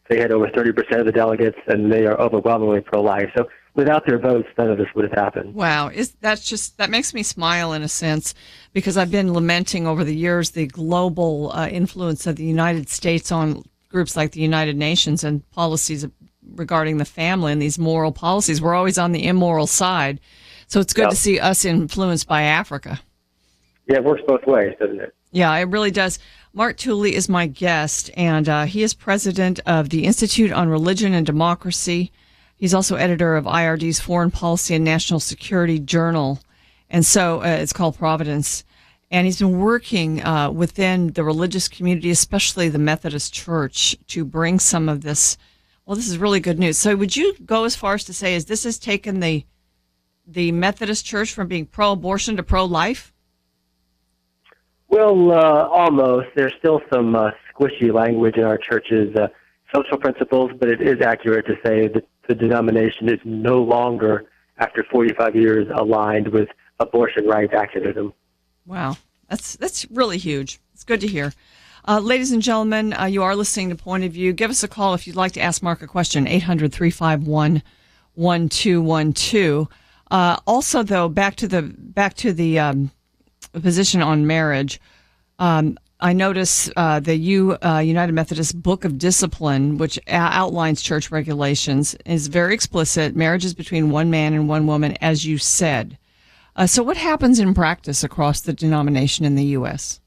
They had over 30% of the delegates, and they are overwhelmingly pro-life. So without their votes, none of this would have happened. Wow. That makes me smile in a sense, because I've been lamenting over the years the global influence of the United States on groups like the United Nations and policies regarding the family and these moral policies. We're always on the immoral side. So it's good to see us influenced by Africa. Yeah, it works both ways, doesn't it? Yeah, it really does. Mark Tooley is my guest, and he is president of the Institute on Religion and Democracy. He's also editor of IRD's Foreign Policy and National Security Journal, and so it's called Providence. And he's been working within the religious community, especially the Methodist Church, to bring some of this. Well, this is really good news. So would you go as far as to say, this has taken the Methodist Church from being pro-abortion to pro-life? Well, almost. There's still some squishy language in our church's social principles, but it is accurate to say that the denomination is no longer, after 45 years, aligned with abortion rights activism. Wow. That's really huge. It's good to hear. Ladies and gentlemen, you are listening to Point of View. Give us a call if you'd like to ask Mark a question, 800-351-1212. Also, though, back to the position on marriage. I notice the United Methodist Book of Discipline, which outlines church regulations, is very explicit. Marriage is between one man and one woman, as you said. So what happens in practice across the denomination in the U.S.?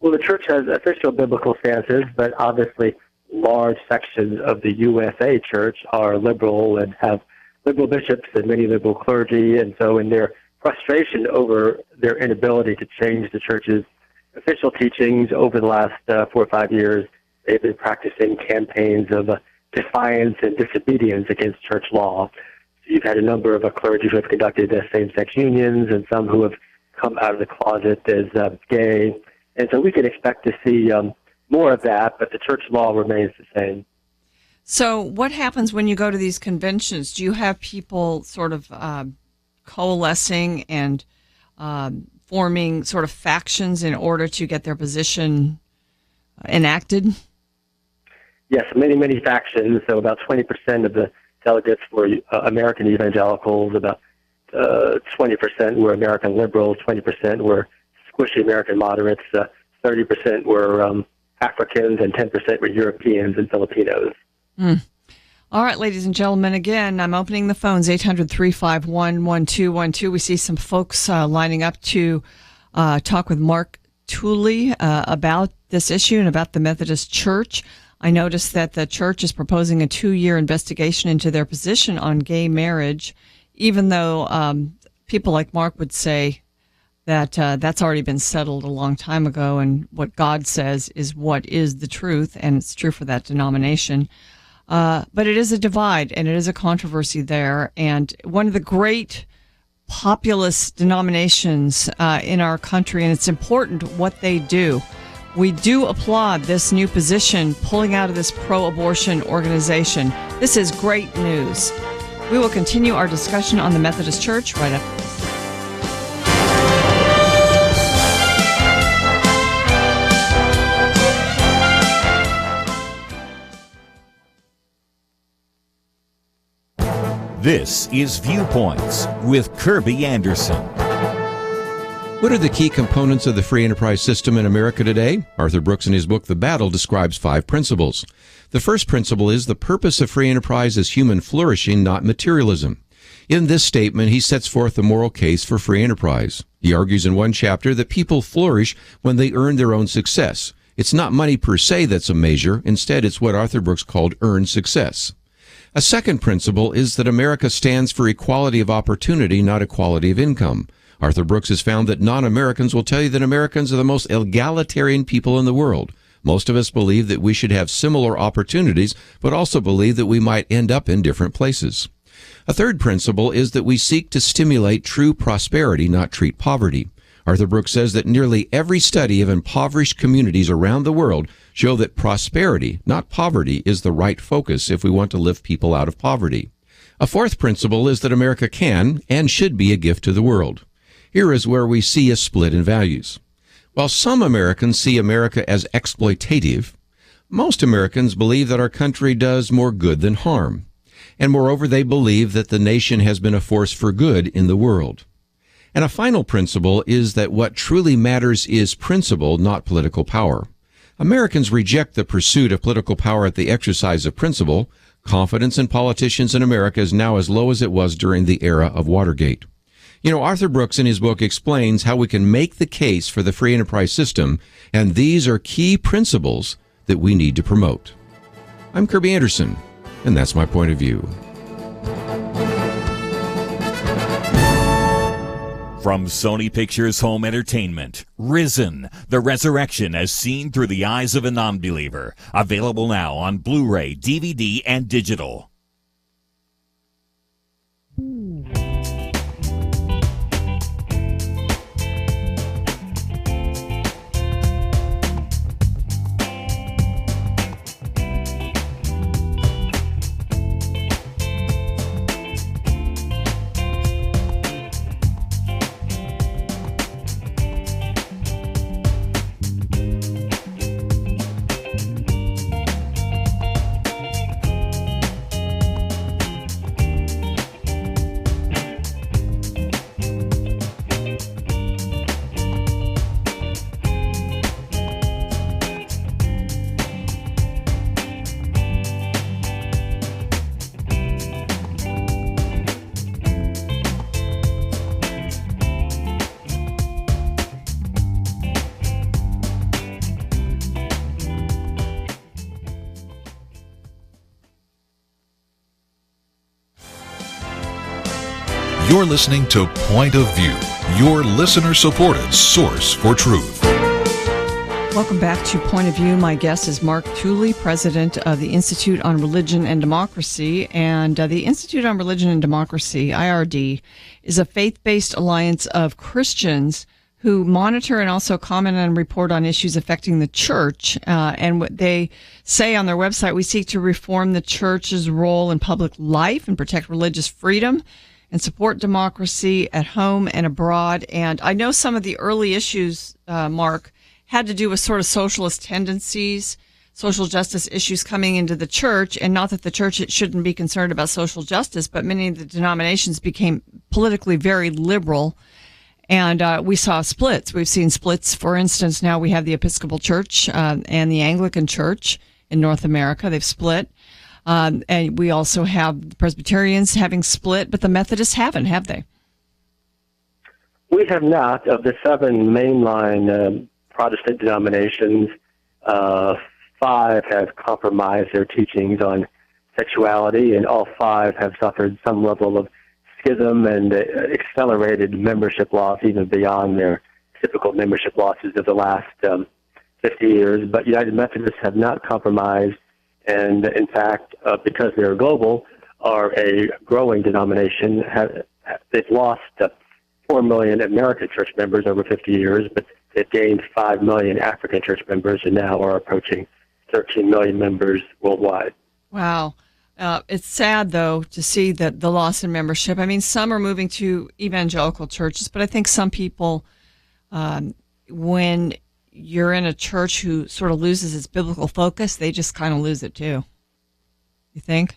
Well, the church has official biblical stances, but obviously large sections of the USA church are liberal and have liberal bishops and many liberal clergy, and so in their frustration over their inability to change the church's official teachings over the last 4 or 5 years, they've been practicing campaigns of defiance and disobedience against church law. So you've had a number of clergy who have conducted same-sex unions and some who have come out of the closet as gay. And so we can expect to see more of that, but the church law remains the same. So what happens when you go to these conventions? Do you have people sort of coalescing and forming sort of factions in order to get their position enacted? Yes, many factions. So about 20% of the delegates were American evangelicals, about 20% were American liberals, 20% were squishy American moderates, 30% were Africans, and 10% were Europeans and Filipinos. Mm. All right, ladies and gentlemen, again, I'm opening the phones, 800-351-1212. We see some folks lining up to talk with Mark Tooley about this issue and about the Methodist Church. I noticed that the church is proposing a 2-year investigation into their position on gay marriage, even though people like Mark would say that that's already been settled a long time ago, and what God says is what is the truth, and it's true for that denomination. But it is a divide, and it is a controversy there. And one of the great populist denominations in our country, and it's important what they do. We do applaud this new position, pulling out of this pro-abortion organization. This is great news. We will continue our discussion on the Methodist Church right after this. This is Viewpoints with Kirby Anderson. What are the key components of the free enterprise system in America today? Arthur Brooks, in his book, The Battle, describes 5 principles. The first principle is the purpose of free enterprise is human flourishing, not materialism. In this statement, he sets forth the moral case for free enterprise. He argues in one chapter that people flourish when they earn their own success. It's not money per se that's a measure. Instead, it's what Arthur Brooks called earned success. A second principle is that America stands for equality of opportunity, not equality of income. Arthur Brooks has found that non-Americans will tell you that Americans are the most egalitarian people in the world. Most of us believe that we should have similar opportunities, but also believe that we might end up in different places. A third principle is that we seek to stimulate true prosperity, not treat poverty. Arthur Brooks says that nearly every study of impoverished communities around the world show that prosperity, not poverty, is the right focus if we want to lift people out of poverty. A fourth principle is that America can and should be a gift to the world. Here is where we see a split in values. While some Americans see America as exploitative, most Americans believe that our country does more good than harm. And moreover, they believe that the nation has been a force for good in the world. And a final principle is that what truly matters is principle, not political power. Americans reject the pursuit of political power at the exercise of principle. Confidence in politicians in America is now as low as it was during the era of Watergate. You know, Arthur Brooks in his book explains how we can make the case for the free enterprise system, and these are key principles that we need to promote. I'm Kirby Anderson, and that's my point of view. From Sony Pictures Home Entertainment, Risen, the resurrection as seen through the eyes of a non-believer. Available now on Blu-ray, DVD, and digital. You're listening to Point of View, your listener-supported source for truth. Welcome back to Point of View. My guest is Mark Tooley, president of the Institute on Religion and Democracy. And the Institute on Religion and Democracy, IRD, is a faith-based alliance of Christians who monitor and also comment and report on issues affecting the church. And what they say on their website, we seek to reform the church's role in public life and protect religious freedom and support democracy at home and abroad. And I know some of the early issues, Mark, had to do with sort of socialist tendencies, social justice issues coming into the church. And not that the church shouldn't be concerned about social justice, but many of the denominations became politically very liberal. And we saw splits. We've seen splits. For instance, now we have the Episcopal Church and the Anglican Church in North America. They've split. And we also have the Presbyterians having split, but the Methodists haven't, have they? We have not. Of the 7 mainline Protestant denominations, 5 have compromised their teachings on sexuality, and all 5 have suffered some level of schism and accelerated membership loss, even beyond their typical membership losses of the last 50 years. But United Methodists have not compromised, and in fact, because they're global, are a growing denomination. They've lost 4 million American church members over 50 years, but they've gained 5 million African church members and now are approaching 13 million members worldwide. Wow. It's sad, though, to see that the loss in membership. I mean, some are moving to evangelical churches, but I think some people, when you're in a church who sort of loses its biblical focus, they just kind of lose it, too. You think?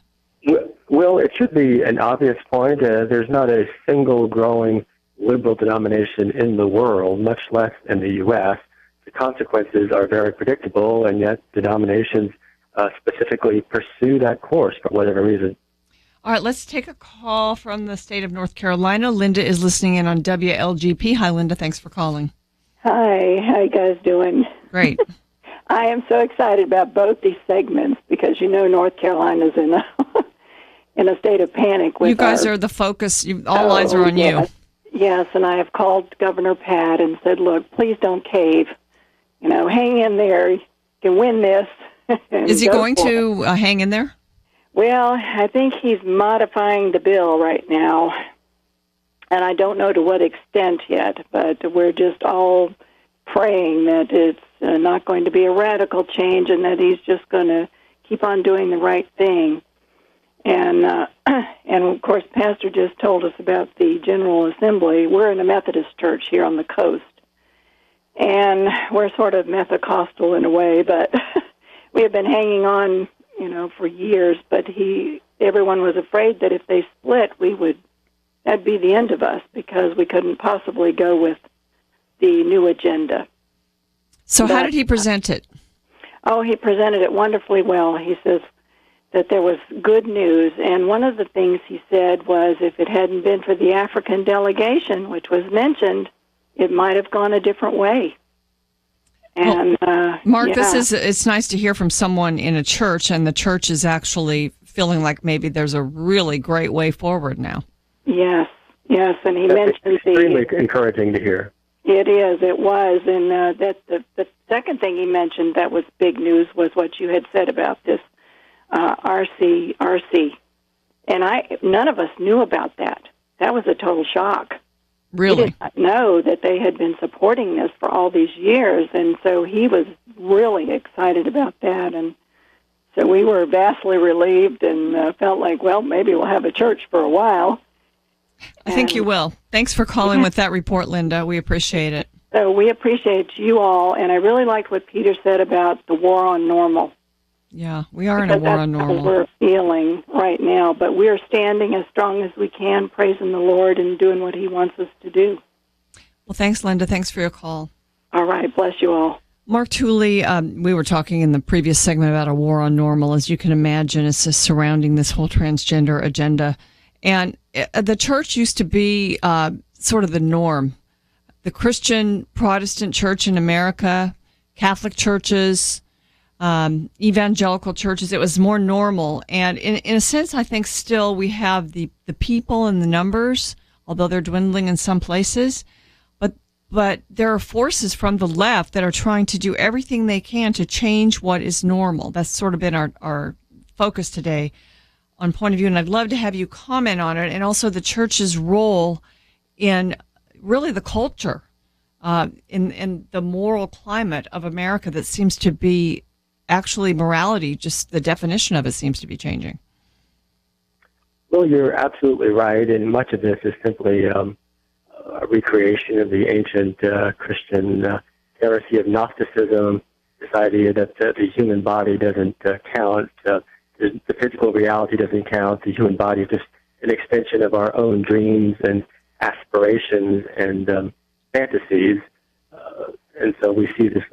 Well, it should be an obvious point. There's not a single growing liberal denomination in the world, much less in the U.S., the consequences are very predictable, and yet denominations specifically pursue that course for whatever reason. All right, let's take a call from the state of North Carolina. Linda is listening in on WLGP. Hi, Linda. Thanks for calling. Hi. How you guys doing? Great. I am so excited about both these segments because, North Carolina's in a in a state of panic. With you guys are the focus. All eyes are on you. Yes, and I have called Governor Pat and said, look, please don't cave. Hang in there. You can win this. Is he going to hang in there? Well, I think he's modifying the bill right now, and I don't know to what extent yet, but we're just all praying that it's not going to be a radical change and that he's just going to keep on doing the right thing. And of course, Pastor just told us about the General Assembly. We're in a Methodist church here on the coast, and we're sort of Methocostal in a way, but we have been hanging on, for years. But everyone was afraid that if they split, that'd be the end of us because we couldn't possibly go with the new agenda. So how did he present it? Oh, he presented it wonderfully well. He says that there was good news, and one of the things he said was if it hadn't been for the African delegation, which was mentioned, it might have gone a different way. And Mark, yeah. It's nice to hear from someone in a church, and the church is actually feeling like maybe there's a really great way forward now. Yes, and he That's mentioned extremely encouraging to hear. It is, it was, and that the second thing he mentioned that was big news was what you had said about this RC, and none of us knew about that. That was a total shock. Really? He did not know that they had been supporting this for all these years, and so he was really excited about that, and so we were vastly relieved and felt like, well, maybe we'll have a church for a while. I think you will. Thanks for calling with that report, Linda. We appreciate it. So we appreciate you all, and I really liked what Peter said about the war on normal. Yeah, we are in a war on normal. That's what we're feeling right now, but we're standing as strong as we can, praising the Lord and doing what he wants us to do. Well, thanks, Linda. Thanks for your call. All right. Bless you all. Mark Tooley, we were talking in the previous segment about a war on normal. As you can imagine, it's just surrounding this whole transgender agenda. And the church used to be sort of the norm. The Christian Protestant church in America, Catholic churches, evangelical churches, it was more normal. And in a sense, I think still we have the people and the numbers, although they're dwindling in some places. But there are forces from the left that are trying to do everything they can to change what is normal. That's sort of been our focus today on Point of View. And I'd love to have you comment on it, and also the church's role in really the culture, in the moral climate of America that seems to be actually morality, just the definition of it seems to be changing. Well, you're absolutely right, and much of this is simply a recreation of the ancient Christian heresy of Gnosticism, this idea that the human body doesn't count, the physical reality doesn't count, the human body is just an extension of our own dreams and aspirations and fantasies. And so we see this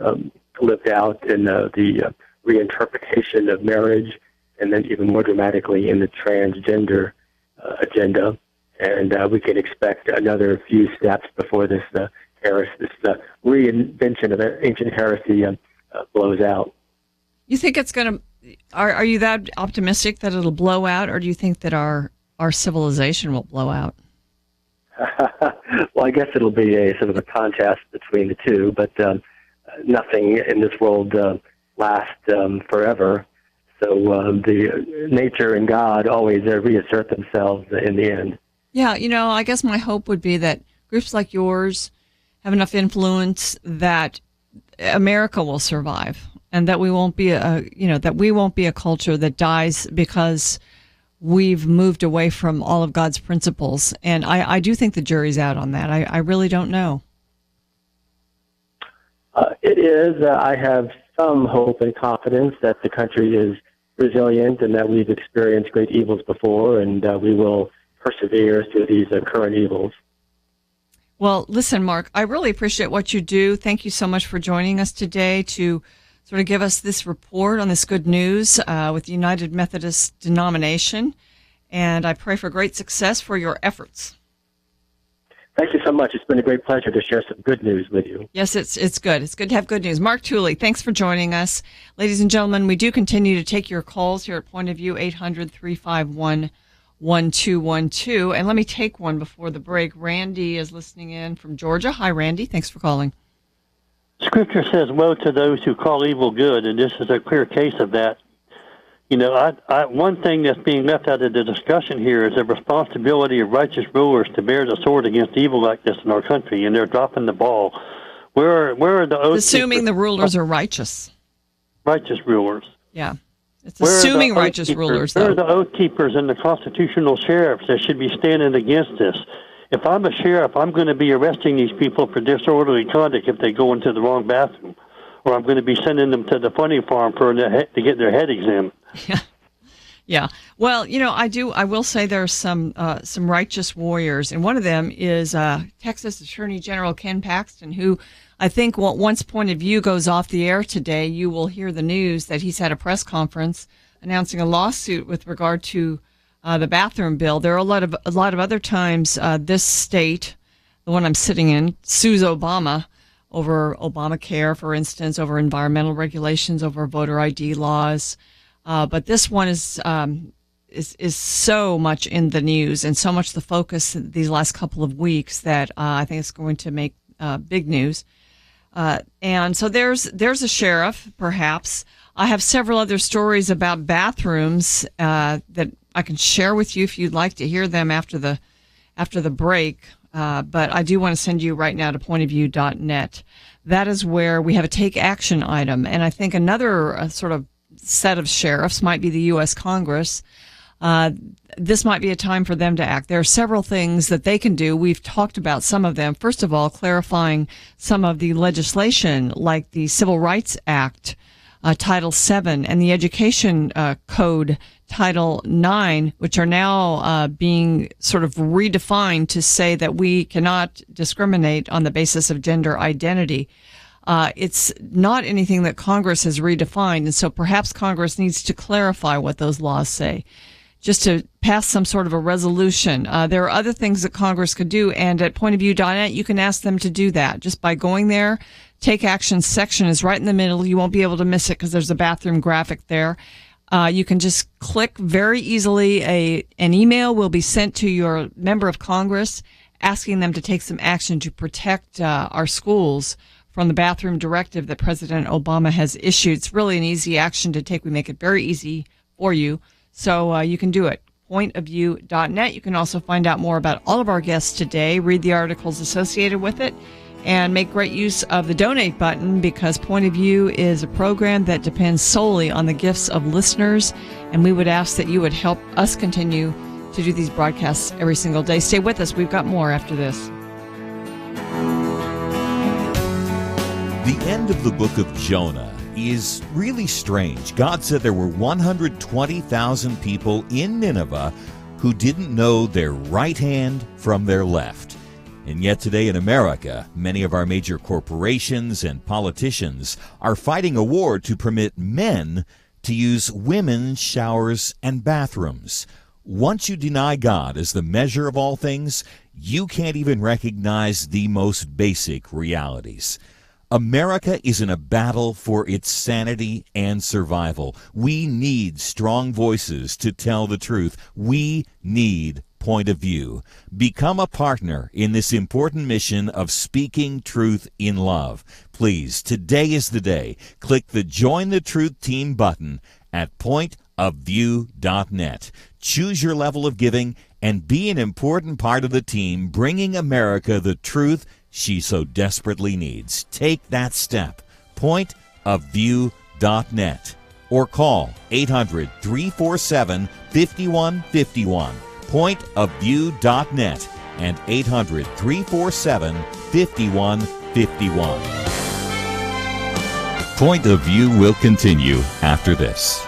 lived out in the reinterpretation of marriage, and then even more dramatically in the transgender agenda. And we can expect another few steps before this reinvention of ancient heresy blows out. You think it's going to? Are you that optimistic that it'll blow out, or do you think that our civilization will blow out? Well, I guess it'll be a sort of a contest between the two, but nothing in this world lasts forever. So the nature and God always reassert themselves in the end. Yeah, I guess my hope would be that groups like yours have enough influence that America will survive, and that we won't be a culture that dies because we've moved away from all of God's principles. And I do think the jury's out on that. I really don't know. It is. I have some hope and confidence that the country is resilient and that we've experienced great evils before, and we will persevere through these current evils. Well, listen, Mark, I really appreciate what you do. Thank you so much for joining us today to sort of give us this report on this good news with the United Methodist denomination. And I pray for great success for your efforts. Thank you so much. It's been a great pleasure to share some good news with you. Yes, it's good. It's good to have good news. Mark Tooley, thanks for joining us. Ladies and gentlemen, we do continue to take your calls here at Point of View, 800-351-1212. And let me take one before the break. Randy is listening in from Georgia. Hi, Randy. Thanks for calling. Scripture says, woe to those who call evil good, and this is a clear case of that. You know, one thing that's being left out of the discussion here is the responsibility of righteous rulers to bear the sword against evil like this in our country, and they're dropping the ball. Where are the oath assuming keepers? The rulers are righteous. Righteous rulers. Yeah. It's assuming righteous rulers, though. Where are the oath keepers and the constitutional sheriffs that should be standing against this? If I'm a sheriff, I'm going to be arresting these people for disorderly conduct if they go into the wrong bathroom, or I'm going to be sending them to the funny farm to get their head examined. Yeah. Well, you know, I will say there are some righteous warriors, and one of them is Texas Attorney General Ken Paxton, who I think once Point of View goes off the air today, you will hear the news that he's had a press conference announcing a lawsuit with regard to the bathroom bill. There are a lot of other times this state, the one I'm sitting in, sues Obama over Obamacare, for instance, over environmental regulations, over voter ID laws. But this one is so much in the news and so much the focus these last couple of weeks that I think it's going to make big news. And so there's a sheriff, perhaps. I have several other stories about bathrooms that I can share with you if you'd like to hear them after the break. But I do want to send you right now to pointofview.net. That is where we have a take action item. And I think another sort of set of sheriffs might be the U.S. Congress. This might be a time for them to act. There are several things that they can do. We've talked about some of them. First of all, clarifying some of the legislation like the Civil Rights Act, Title VII, and the Education Code, Title IX, which are now being sort of redefined to say that we cannot discriminate on the basis of gender identity. It's not anything that Congress has redefined, and so perhaps Congress needs to clarify what those laws say, just to pass some sort of a resolution. There are other things that Congress could do, and at pointofview.net, you can ask them to do that just by going there. Take Action section is right in the middle. You won't be able to miss it because there's a bathroom graphic there. You can just click very easily. An email will be sent to your member of Congress asking them to take some action to protect our schools from the bathroom directive that President Obama has issued. It's really an easy action to take. We make it very easy for you. So you can do it. Pointofview.net. You can also find out more about all of our guests today, read the articles associated with it, and make great use of the donate button, because Point of View is a program that depends solely on the gifts of listeners, and we would ask that you would help us continue to do these broadcasts every single day. Stay with us. We've got more after this. The end of the book of Jonah is really strange. God said there were 120,000 people in Nineveh who didn't know their right hand from their left. And yet today in America, many of our major corporations and politicians are fighting a war to permit men to use women's showers and bathrooms. Once you deny God as the measure of all things, you can't even recognize the most basic realities. America is in a battle for its sanity and survival. We need strong voices to tell the truth. We need Point of View. Become a partner in this important mission of speaking truth in love. Please, today is the day. Click the Join the Truth Team button at pointofview.net. Choose your level of giving and be an important part of the team bringing America the truth she so desperately needs. Take that step. Pointofview.net or call 800-347-5151. Pointofview.net and 800-347-5151. Point of View will continue after this.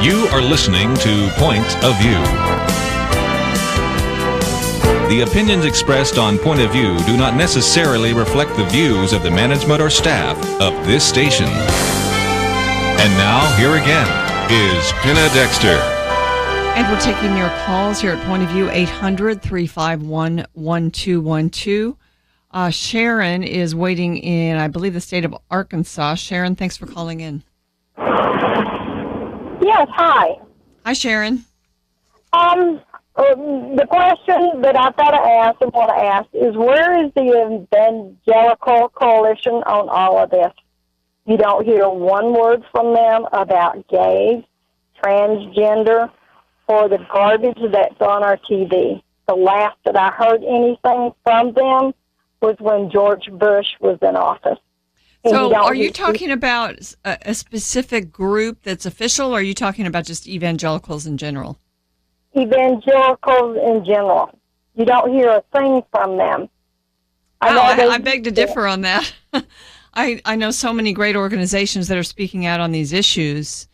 You are listening to Point of View. The opinions expressed on Point of View do not necessarily reflect the views of the management or staff of this station. And now, here again is Penna Dexter. And we're taking your calls here at Point of View, 800-351-1212. Sharon is waiting in, I believe, the state of Arkansas. Sharon, thanks for calling in. Yes, hi. Hi, Sharon. The question that I've got to ask and want to ask is, where is the evangelical coalition on all of this? You don't hear one word from them about gays, transgender, or the garbage that's on our TV. The last that I heard anything from them was when George Bush was in office. So are you talking about a specific group that's official, or are you talking about just evangelicals in general? Evangelicals in general. You don't hear a thing from them. I beg to differ on that. I know so many great organizations that are speaking out on these issues,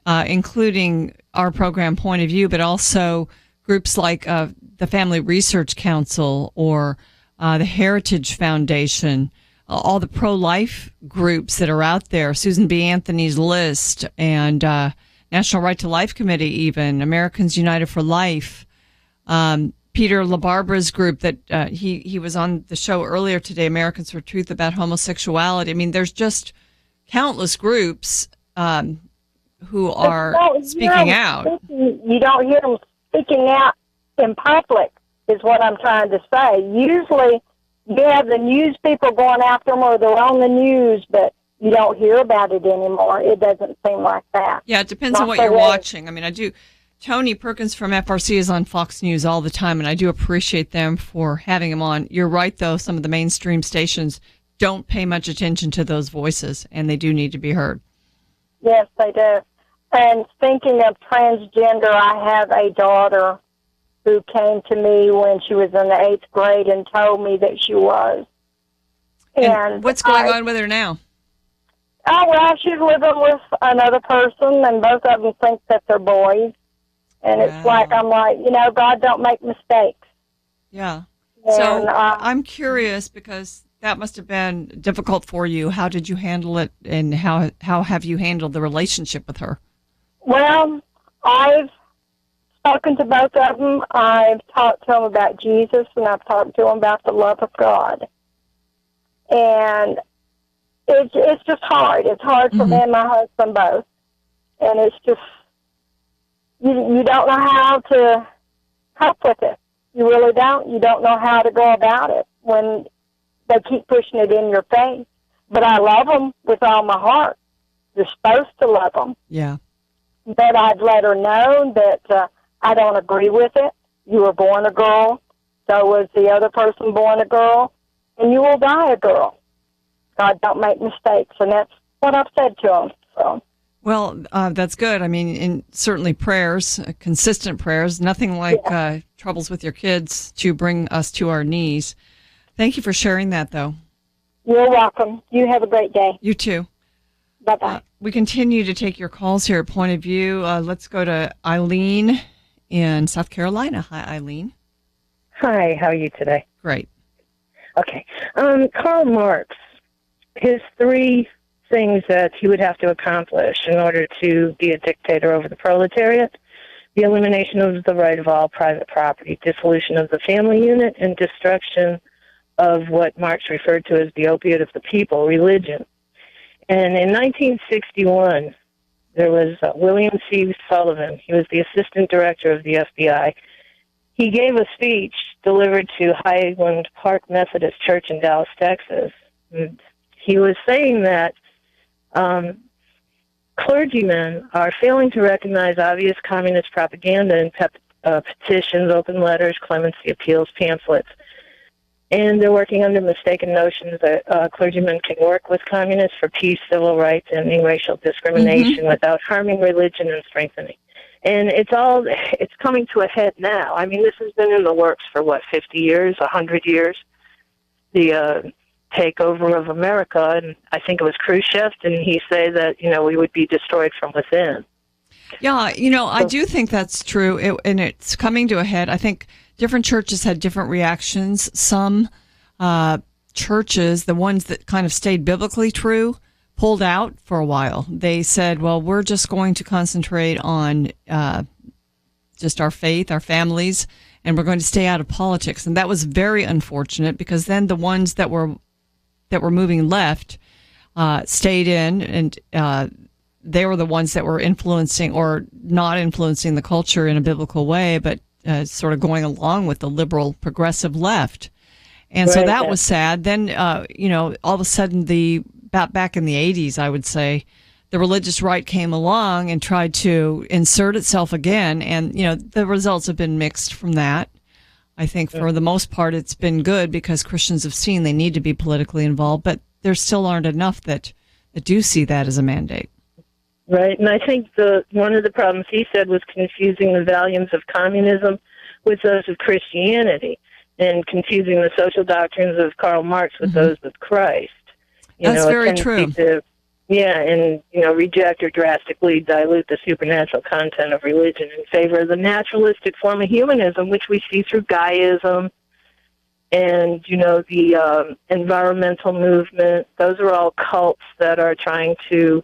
including our program Point of View, but also groups like the Family Research Council or the Heritage Foundation, all the pro-life groups that are out there, Susan B. Anthony's List, and National Right to Life Committee, even Americans United for Life, Peter LaBarbera's group that he was on the show earlier today, Americans for Truth, about homosexuality. I mean, there's just countless groups who are speaking out. You don't hear them speaking out in public, is what I'm trying to say. Usually, you have the news people going after them, or they're on the news, but you don't hear about it anymore. It doesn't seem like that. Yeah, it depends on what you're watching. I mean, I do. Tony Perkins from FRC is on Fox News all the time, and I do appreciate them for having him on. You're right, though. Some of the mainstream stations don't pay much attention to those voices, and they do need to be heard. Yes, they do. And thinking of transgender, I have a daughter who came to me when she was in the 8th grade and told me that she was. And what's going on with her now? Oh, well, she's living with another person, and both of them think that they're boys. And it's like, I'm like, God don't make mistakes. Yeah. And, so I'm curious, because that must have been difficult for you. How did you handle it, and how have you handled the relationship with her? Well, I've spoken to both of them. I've talked to them about Jesus, and I've talked to them about the love of God. And it's just hard. It's hard for me and my husband both. And it's just, you don't know how to cope with it. You really don't. You don't know how to go about it when they keep pushing it in your face. But I love them with all my heart. You're supposed to love them. Yeah. But I'd let her know that I don't agree with it. You were born a girl, so was the other person born a girl, and you will die a girl. God don't make mistakes, and that's what I've said to them. So. Well, that's good. I mean, and certainly prayers, consistent prayers, nothing like troubles with your kids to bring us to our knees. Thank you for sharing that, though. You're welcome. You have a great day. You too. Bye-bye. We continue to take your calls here at Point of View. Let's go to Eileen in South Carolina. Hi, Eileen. Hi, how are you today? Great. Okay. Karl Marx, his 3 things that he would have to accomplish in order to be a dictator over the proletariat: the elimination of the right of all private property, dissolution of the family unit, and destruction of what Marx referred to as the opiate of the people, religion. And in 1961, there was William C. Sullivan. He was the assistant director of the FBI. He gave a speech delivered to Highland Park Methodist Church in Dallas, Texas. And he was saying that clergymen are failing to recognize obvious communist propaganda in petitions, open letters, clemency appeals, pamphlets. And they're working under mistaken notions that clergymen can work with communists for peace, civil rights, ending racial discrimination without harming religion and strengthening. And it's coming to a head now. I mean, this has been in the works for, 50 years, 100 years? The takeover of America, and I think it was Khrushchev, and he said that, we would be destroyed from within. Yeah, I do think that's true, and it's coming to a head. I think different churches had different reactions. Some churches, the ones that kind of stayed biblically true, pulled out for a while. They said, well, we're just going to concentrate on just our faith, our families, and we're going to stay out of politics. And that was very unfortunate, because then the ones that were moving left stayed in, and they were the ones that were influencing or not influencing the culture in a biblical way, but sort of going along with the liberal progressive left. And so that was sad. Then, all of a sudden, back in the 80s, I would say, the religious right came along and tried to insert itself again. And, the results have been mixed from that. I think for the most part, it's been good, because Christians have seen they need to be politically involved, but there still aren't enough that do see that as a mandate. Right, and I think one of the problems he said was confusing the values of communism with those of Christianity, and confusing the social doctrines of Karl Marx with those of Christ. That's very true. And reject or drastically dilute the supernatural content of religion in favor of the naturalistic form of humanism, which we see through Guyism and, the environmental movement. Those are all cults that are trying to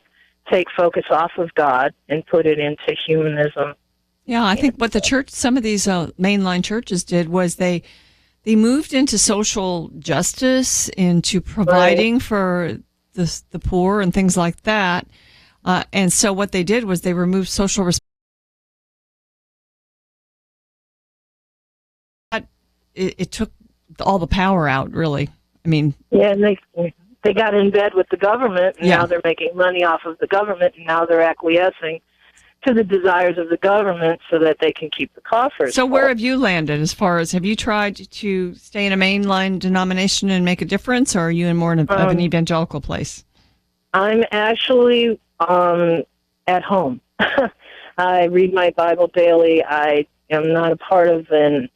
take focus off of God and put it into humanism. Yeah, I think what some of these mainline churches did was they moved into social justice, into providing for the poor and things like that. And so what they did was they removed social responsibility. It took all the power out, really. I mean, yeah, and they got in bed with the government, and now they're making money off of the government, and now they're acquiescing to the desires of the government so that they can keep the coffers So full. where have you landed as far as, have you tried to stay in a mainline denomination and make a difference, or are you in more of an evangelical place? I'm actually at home. I read my Bible daily. I am not a part of an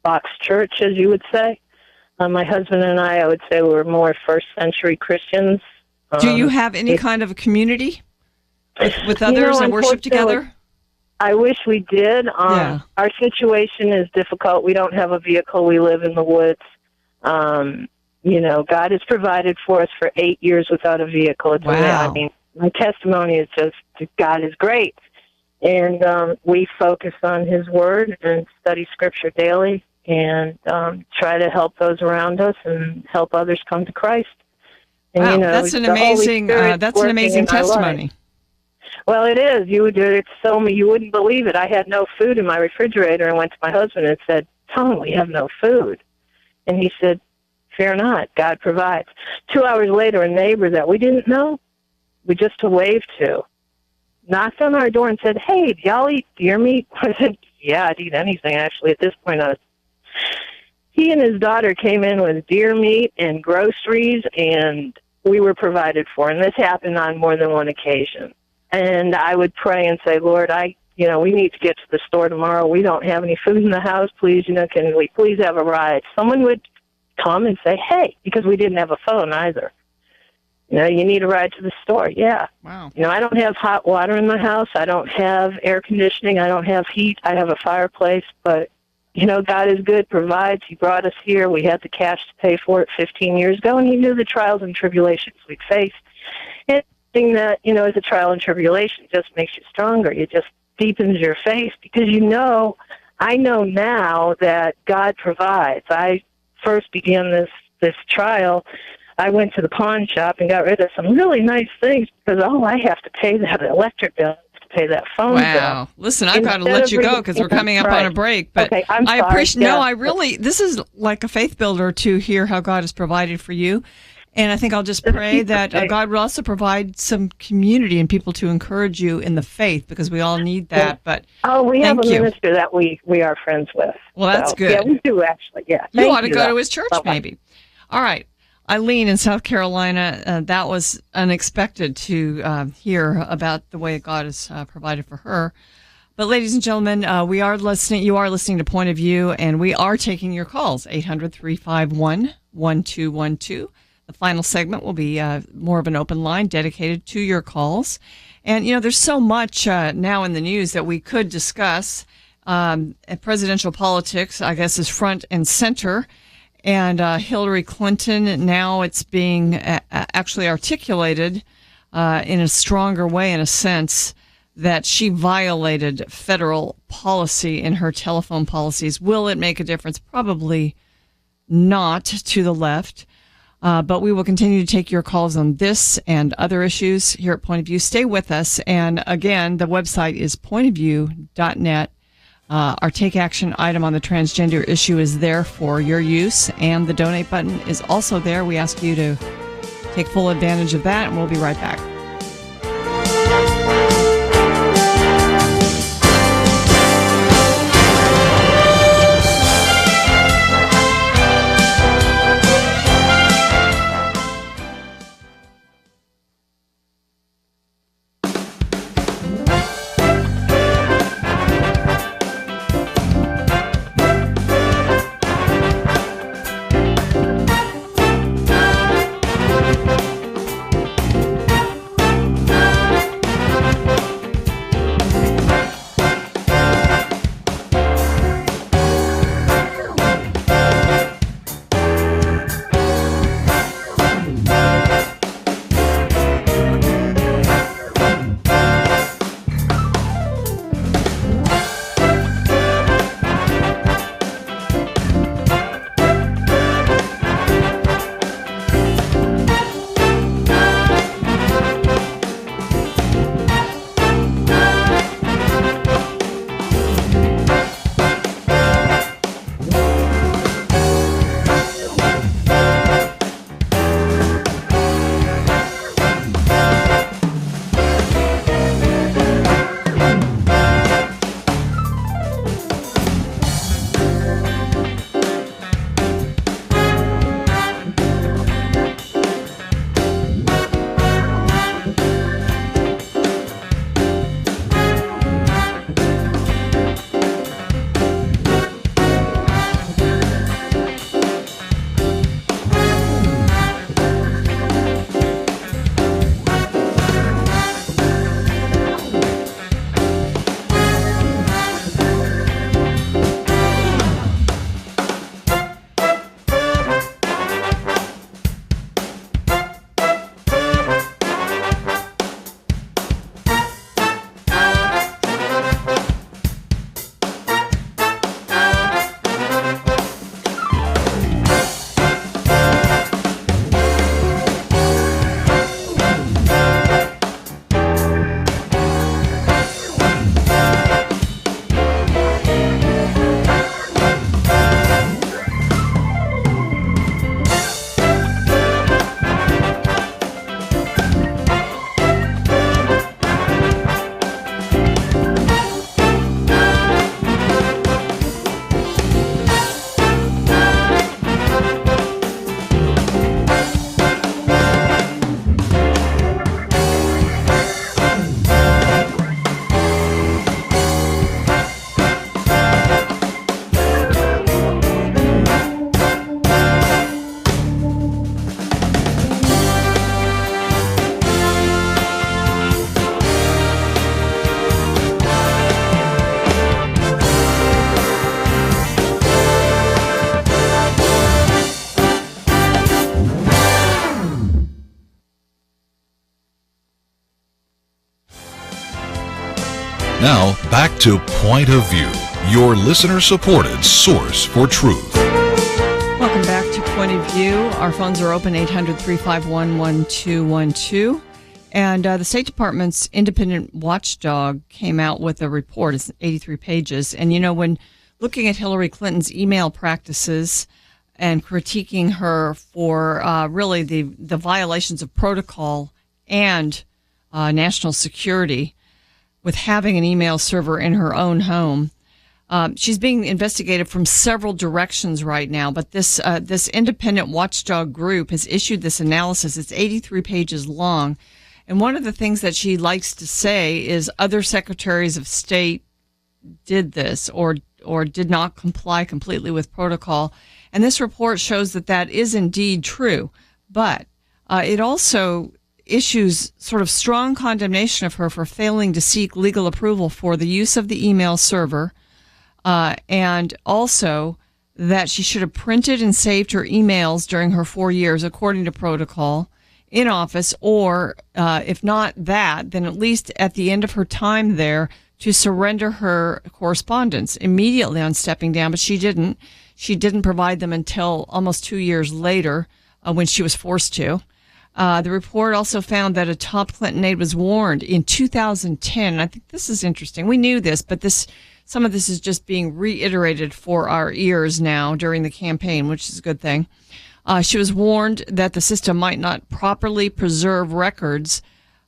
box church, as you would say. My husband and I would say we're more first-century Christians. Do you have any kind of a community with others and worship together? I wish we did. Our situation is difficult. We don't have a vehicle. We live in the woods. God has provided for us for 8 years without a vehicle. Wow. My testimony is just God is great. And we focus on His Word and study Scripture daily, and try to help those around us and help others come to Christ. And, wow, that's an amazing testimony. Well, it is. You wouldn't believe it. I had no food in my refrigerator, and went to my husband and said, "Tom, we have no food." And he said, "Fear not, God provides." 2 hours later, a neighbor that we didn't know, we just waved to, knocked on our door and said, "Hey, do y'all eat deer meat?" I said, "Yeah, I'd eat anything, actually, at this point." He and his daughter came in with deer meat and groceries, and we were provided for. And this happened on more than one occasion. And I would pray and say, "Lord, we need to get to the store tomorrow. We don't have any food in the house. Please, can we please have a ride?" Someone would come and say, "Hey," because we didn't have a phone either. "You need a ride to the store." Yeah. Wow. I don't have hot water in the house. I don't have air conditioning. I don't have heat. I have a fireplace, but God is good, provides. He brought us here. We had the cash to pay for it 15 years ago, and He knew the trials and tribulations we'd face. Anything that, is a trial and tribulation just makes you stronger. It just deepens your faith, because I know now that God provides. I first began this trial. I went to the pawn shop and got rid of some really nice things, because I have to pay that electric bill, to pay that phone bill. Wow. Listen, I've got to let you go because we're coming up on a break. But okay, I'm sorry. I appreciate, this is like a faith builder to hear how God has provided for you. And I think I'll just pray that God will also provide some community and people to encourage you in the faith, because we all need that. But we have a minister that we are friends with. Well, that's good. Yeah, we do, actually. Yeah. You ought to go to his church, maybe. All right. Eileen in South Carolina, that was unexpected to hear about the way God has provided for her. But ladies and gentlemen, you are listening to Point of View, and we are taking your calls, 800-351-1212. The final segment will be more of an open line dedicated to your calls. And, there's so much now in the news that we could discuss. Presidential politics, I guess, is front and center. And Hillary Clinton, now it's being actually articulated in a stronger way, in a sense, that she violated federal policy in her telephone policies. Will it make a difference? Probably not to the left. But we will continue to take your calls on this and other issues here at Point of View. Stay with us. And again, the website is pointofview.net. Our take action item on the transgender issue is there for your use, and the donate button is also there. We ask you to take full advantage of that, and we'll be right back. Now, back to Point of View, your listener-supported source for truth. Welcome back to Point of View. Our phones are open, 800-351-1212. And the State Department's independent watchdog came out with a report. It's 83 pages. And, when looking at Hillary Clinton's email practices and critiquing her for really the violations of protocol and national security with having an email server in her own home, she's being investigated from several directions right now. But this independent watchdog group has issued this analysis. It's 83 pages long. And one of the things that she likes to say is other secretaries of state did this or did not comply completely with protocol. And this report shows that that is indeed true. But it also issues sort of strong condemnation of her for failing to seek legal approval for the use of the email server, and also that she should have printed and saved her emails during her 4 years, according to protocol, in office, or if not that, then at least at the end of her time there, to surrender her correspondence immediately on stepping down, but she didn't. She didn't provide them until almost 2 years later when she was forced to. The report also found that a top Clinton aide was warned in 2010. I think this is interesting. We knew this, but some of this is just being reiterated for our ears now during the campaign, which is a good thing. She was warned that the system might not properly preserve records,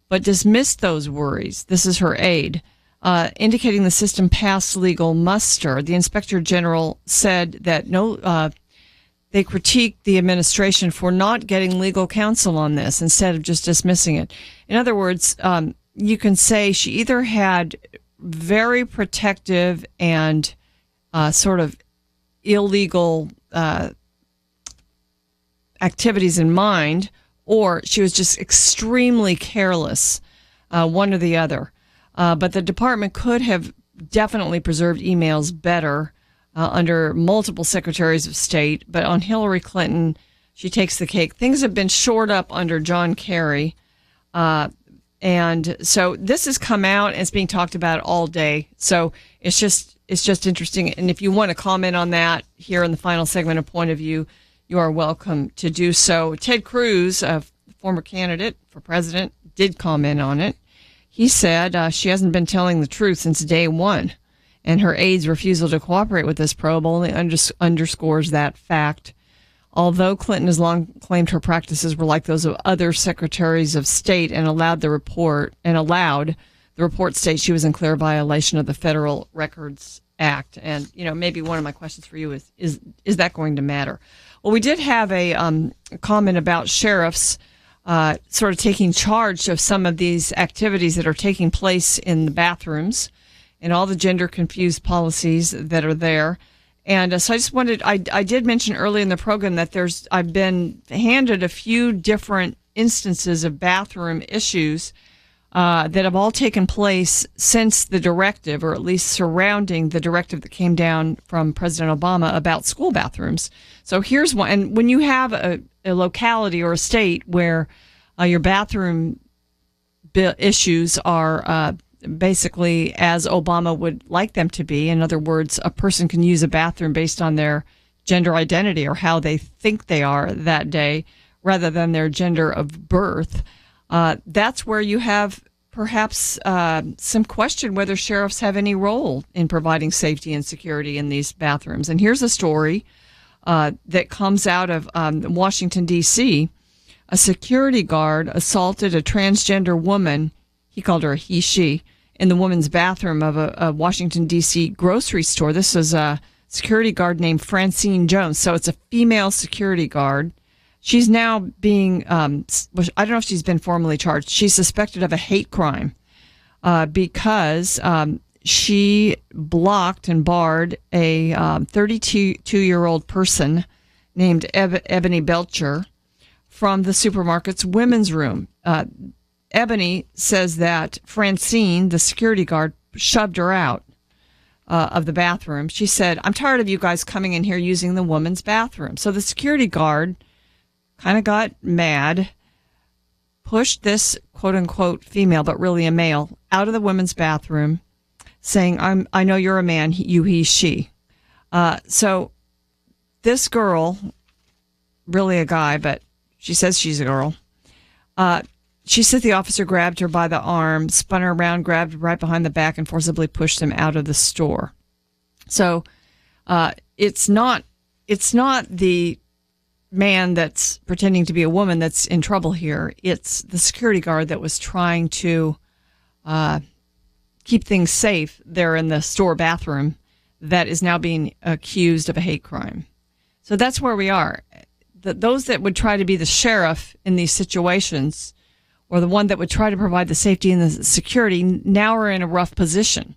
but dismissed those worries. This is her aide, indicating the system passed legal muster. The Inspector General said that they critiqued the administration for not getting legal counsel on this instead of just dismissing it. In other words, you can say she either had very protective and sort of illegal activities in mind, or she was just extremely careless, one or the other. But the department could have definitely preserved emails better under multiple secretaries of state. But on Hillary Clinton, she takes the cake. Things have been shored up under John Kerry. And so this has come out and it's being talked about all day. So it's just interesting. And if you want to comment on that here in the final segment of Point of View, you are welcome to do so. Ted Cruz, a former candidate for president, did comment on it. He said she hasn't been telling the truth since day one, and her aide's refusal to cooperate with this probe only underscores that fact. Although Clinton has long claimed her practices were like those of other secretaries of state and allowed the report state she was in clear violation of the Federal Records Act. And, maybe one of my questions for you is that going to matter? Well, we did have a comment about sheriffs sort of taking charge of some of these activities that are taking place in the bathrooms and all the gender-confused policies that are there. And so I just wanted, I did mention early in the program that I've been handed a few different instances of bathroom issues that have all taken place since the directive, or at least surrounding the directive that came down from President Obama about school bathrooms. So here's one. And when you have a locality or a state where your bathroom issues are basically as Obama would like them to be, in other words, a person can use a bathroom based on their gender identity or how they think they are that day rather than their gender of birth, that's where you have perhaps some question whether sheriffs have any role in providing safety and security in these bathrooms. And here's a story that comes out of Washington, D.C. A security guard assaulted a transgender woman, he called her a he, she, in the woman's bathroom of a Washington, D.C. grocery store. This was a security guard named Francine Jones. So it's a female security guard. She's now being, I don't know if she's been formally charged. She's suspected of a hate crime because she blocked and barred a 32-year-old person named Ebony Belcher from the supermarket's women's room. Ebony says that Francine, the security guard, shoved her out of the bathroom. She said, "I'm tired of you guys coming in here using the woman's bathroom." So the security guard kind of got mad, pushed this quote-unquote female, but really a male, out of the women's bathroom, saying, I know you're a man, you, he, she. So this girl, really a guy, but she says she's a girl, she said the officer grabbed her by the arm, spun her around, grabbed her right behind the back, and forcibly pushed him out of the store. So it's not the man that's pretending to be a woman that's in trouble here. It's the security guard that was trying to keep things safe there in the store bathroom that is now being accused of a hate crime. So that's where we are. Those that would try to be the sheriff in these situations, or the one that would try to provide the safety and the security, now are in a rough position.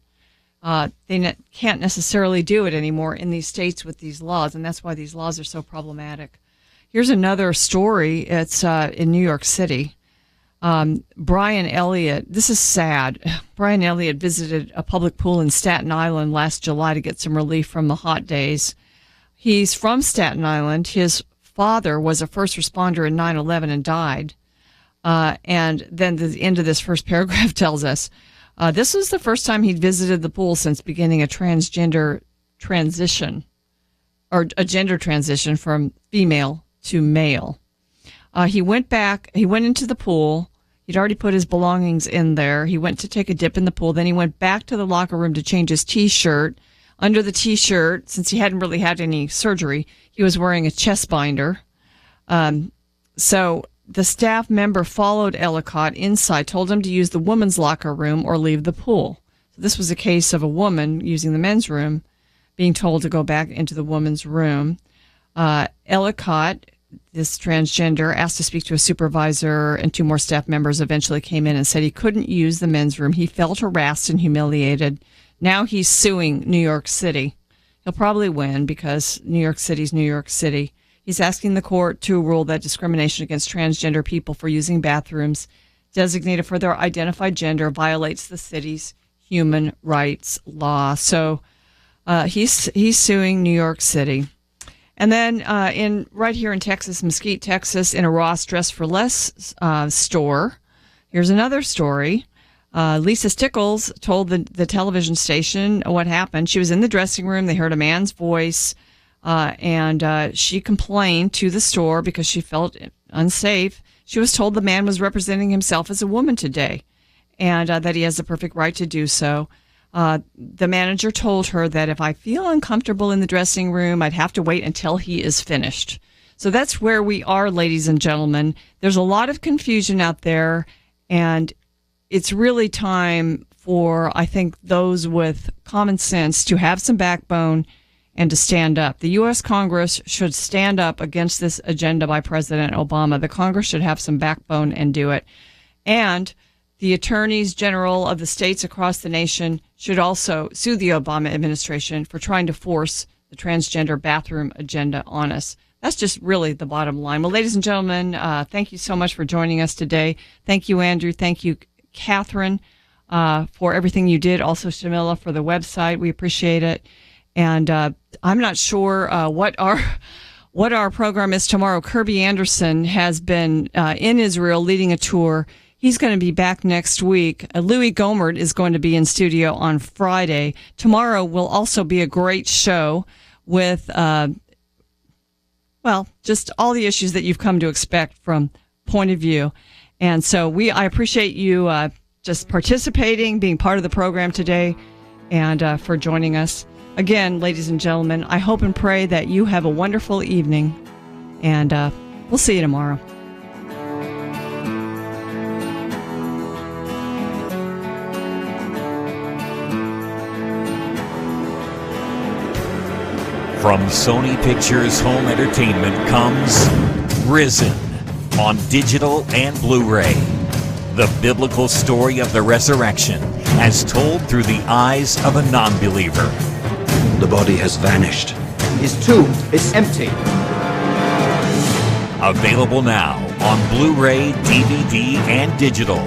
They can't necessarily do it anymore in these states with these laws, and that's why these laws are so problematic. Here's another story. It's in New York City. Brian Elliott, this is sad. Brian Elliott visited a public pool in Staten Island last July to get some relief from the hot days. He's from Staten Island. His father was a first responder in 9/11 and died. And then the end of this first paragraph tells us, this was the first time he'd visited the pool since beginning a transgender transition, or a gender transition from female to male. He went into the pool. He'd already put his belongings in there. He went to take a dip in the pool. Then he went back to the locker room to change his T-shirt. Under the T-shirt, since he hadn't really had any surgery, he was wearing a chest binder. So the staff member followed Ellicott inside, told him to use the women's locker room or leave the pool. So this was a case of a woman using the men's room, being told to go back into the woman's room. Ellicott, this transgender, asked to speak to a supervisor, and 2 more staff members eventually came in and said he couldn't use the men's room. He felt harassed and humiliated. Now he's suing New York City. He'll probably win because New York City's New York City. He's asking the court to rule that discrimination against transgender people for using bathrooms designated for their identified gender violates the city's human rights law. So he's suing New York City. And then right here in Texas, Mesquite, Texas, in a Ross Dress for Less store, here's another story. Lisa Stickles told the television station what happened. She was in the dressing room. They heard a man's voice, and she complained to the store because she felt unsafe. She was told the man was representing himself as a woman today, and that he has the perfect right to do so. The manager told her that if I feel uncomfortable in the dressing room, I'd have to wait until he is finished. So that's where we are, ladies and gentlemen. There's a lot of confusion out there, and it's really time for, I think, those with common sense to have some backbone and to stand up. The U.S. Congress should stand up against this agenda by President Obama. The Congress should have some backbone and do it. And the attorneys general of the states across the nation should also sue the Obama administration for trying to force the transgender bathroom agenda on us. That's just really the bottom line. Well, ladies and gentlemen, thank you so much for joining us today. Thank you, Andrew. Thank you, Catherine, for everything you did. Also, Shamila, for the website. We appreciate it. And I'm not sure what our program is tomorrow. Kirby Anderson has been in Israel leading a tour. He's going to be back next week. Louis Gomert is going to be in studio on Friday. Tomorrow will also be a great show with, just all the issues that you've come to expect from Point of View. And so I appreciate you just participating, being part of the program today, and for joining us. Again, ladies and gentlemen, I hope and pray that you have a wonderful evening, and we'll see you tomorrow. From Sony Pictures Home Entertainment comes Risen on digital and Blu-ray. The biblical story of the resurrection as told through the eyes of a non-believer. The body has vanished. His tomb is empty. Available now on Blu-ray, DVD, and digital.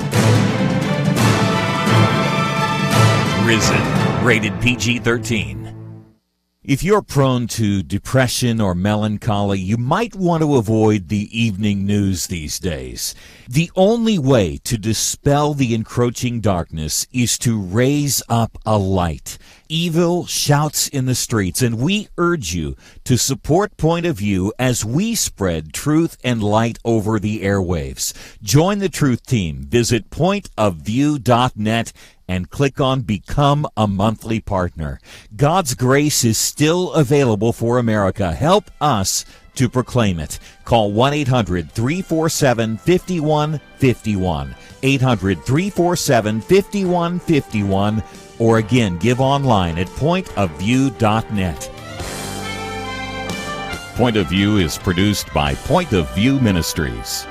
Risen, rated PG-13. If you're prone to depression or melancholy, you might want to avoid the evening news these days. The only way to dispel the encroaching darkness is to raise up a light. Evil shouts in the streets, and we urge you to support Point of View as we spread truth and light over the airwaves. Join the Truth Team. Visit pointofview.net and click on Become a Monthly Partner. God's grace is still available for America. Help us to proclaim it. Call 1-800-347-5151, 800-347-5151, or again, give online at pointofview.net. Point of View is produced by Point of View Ministries.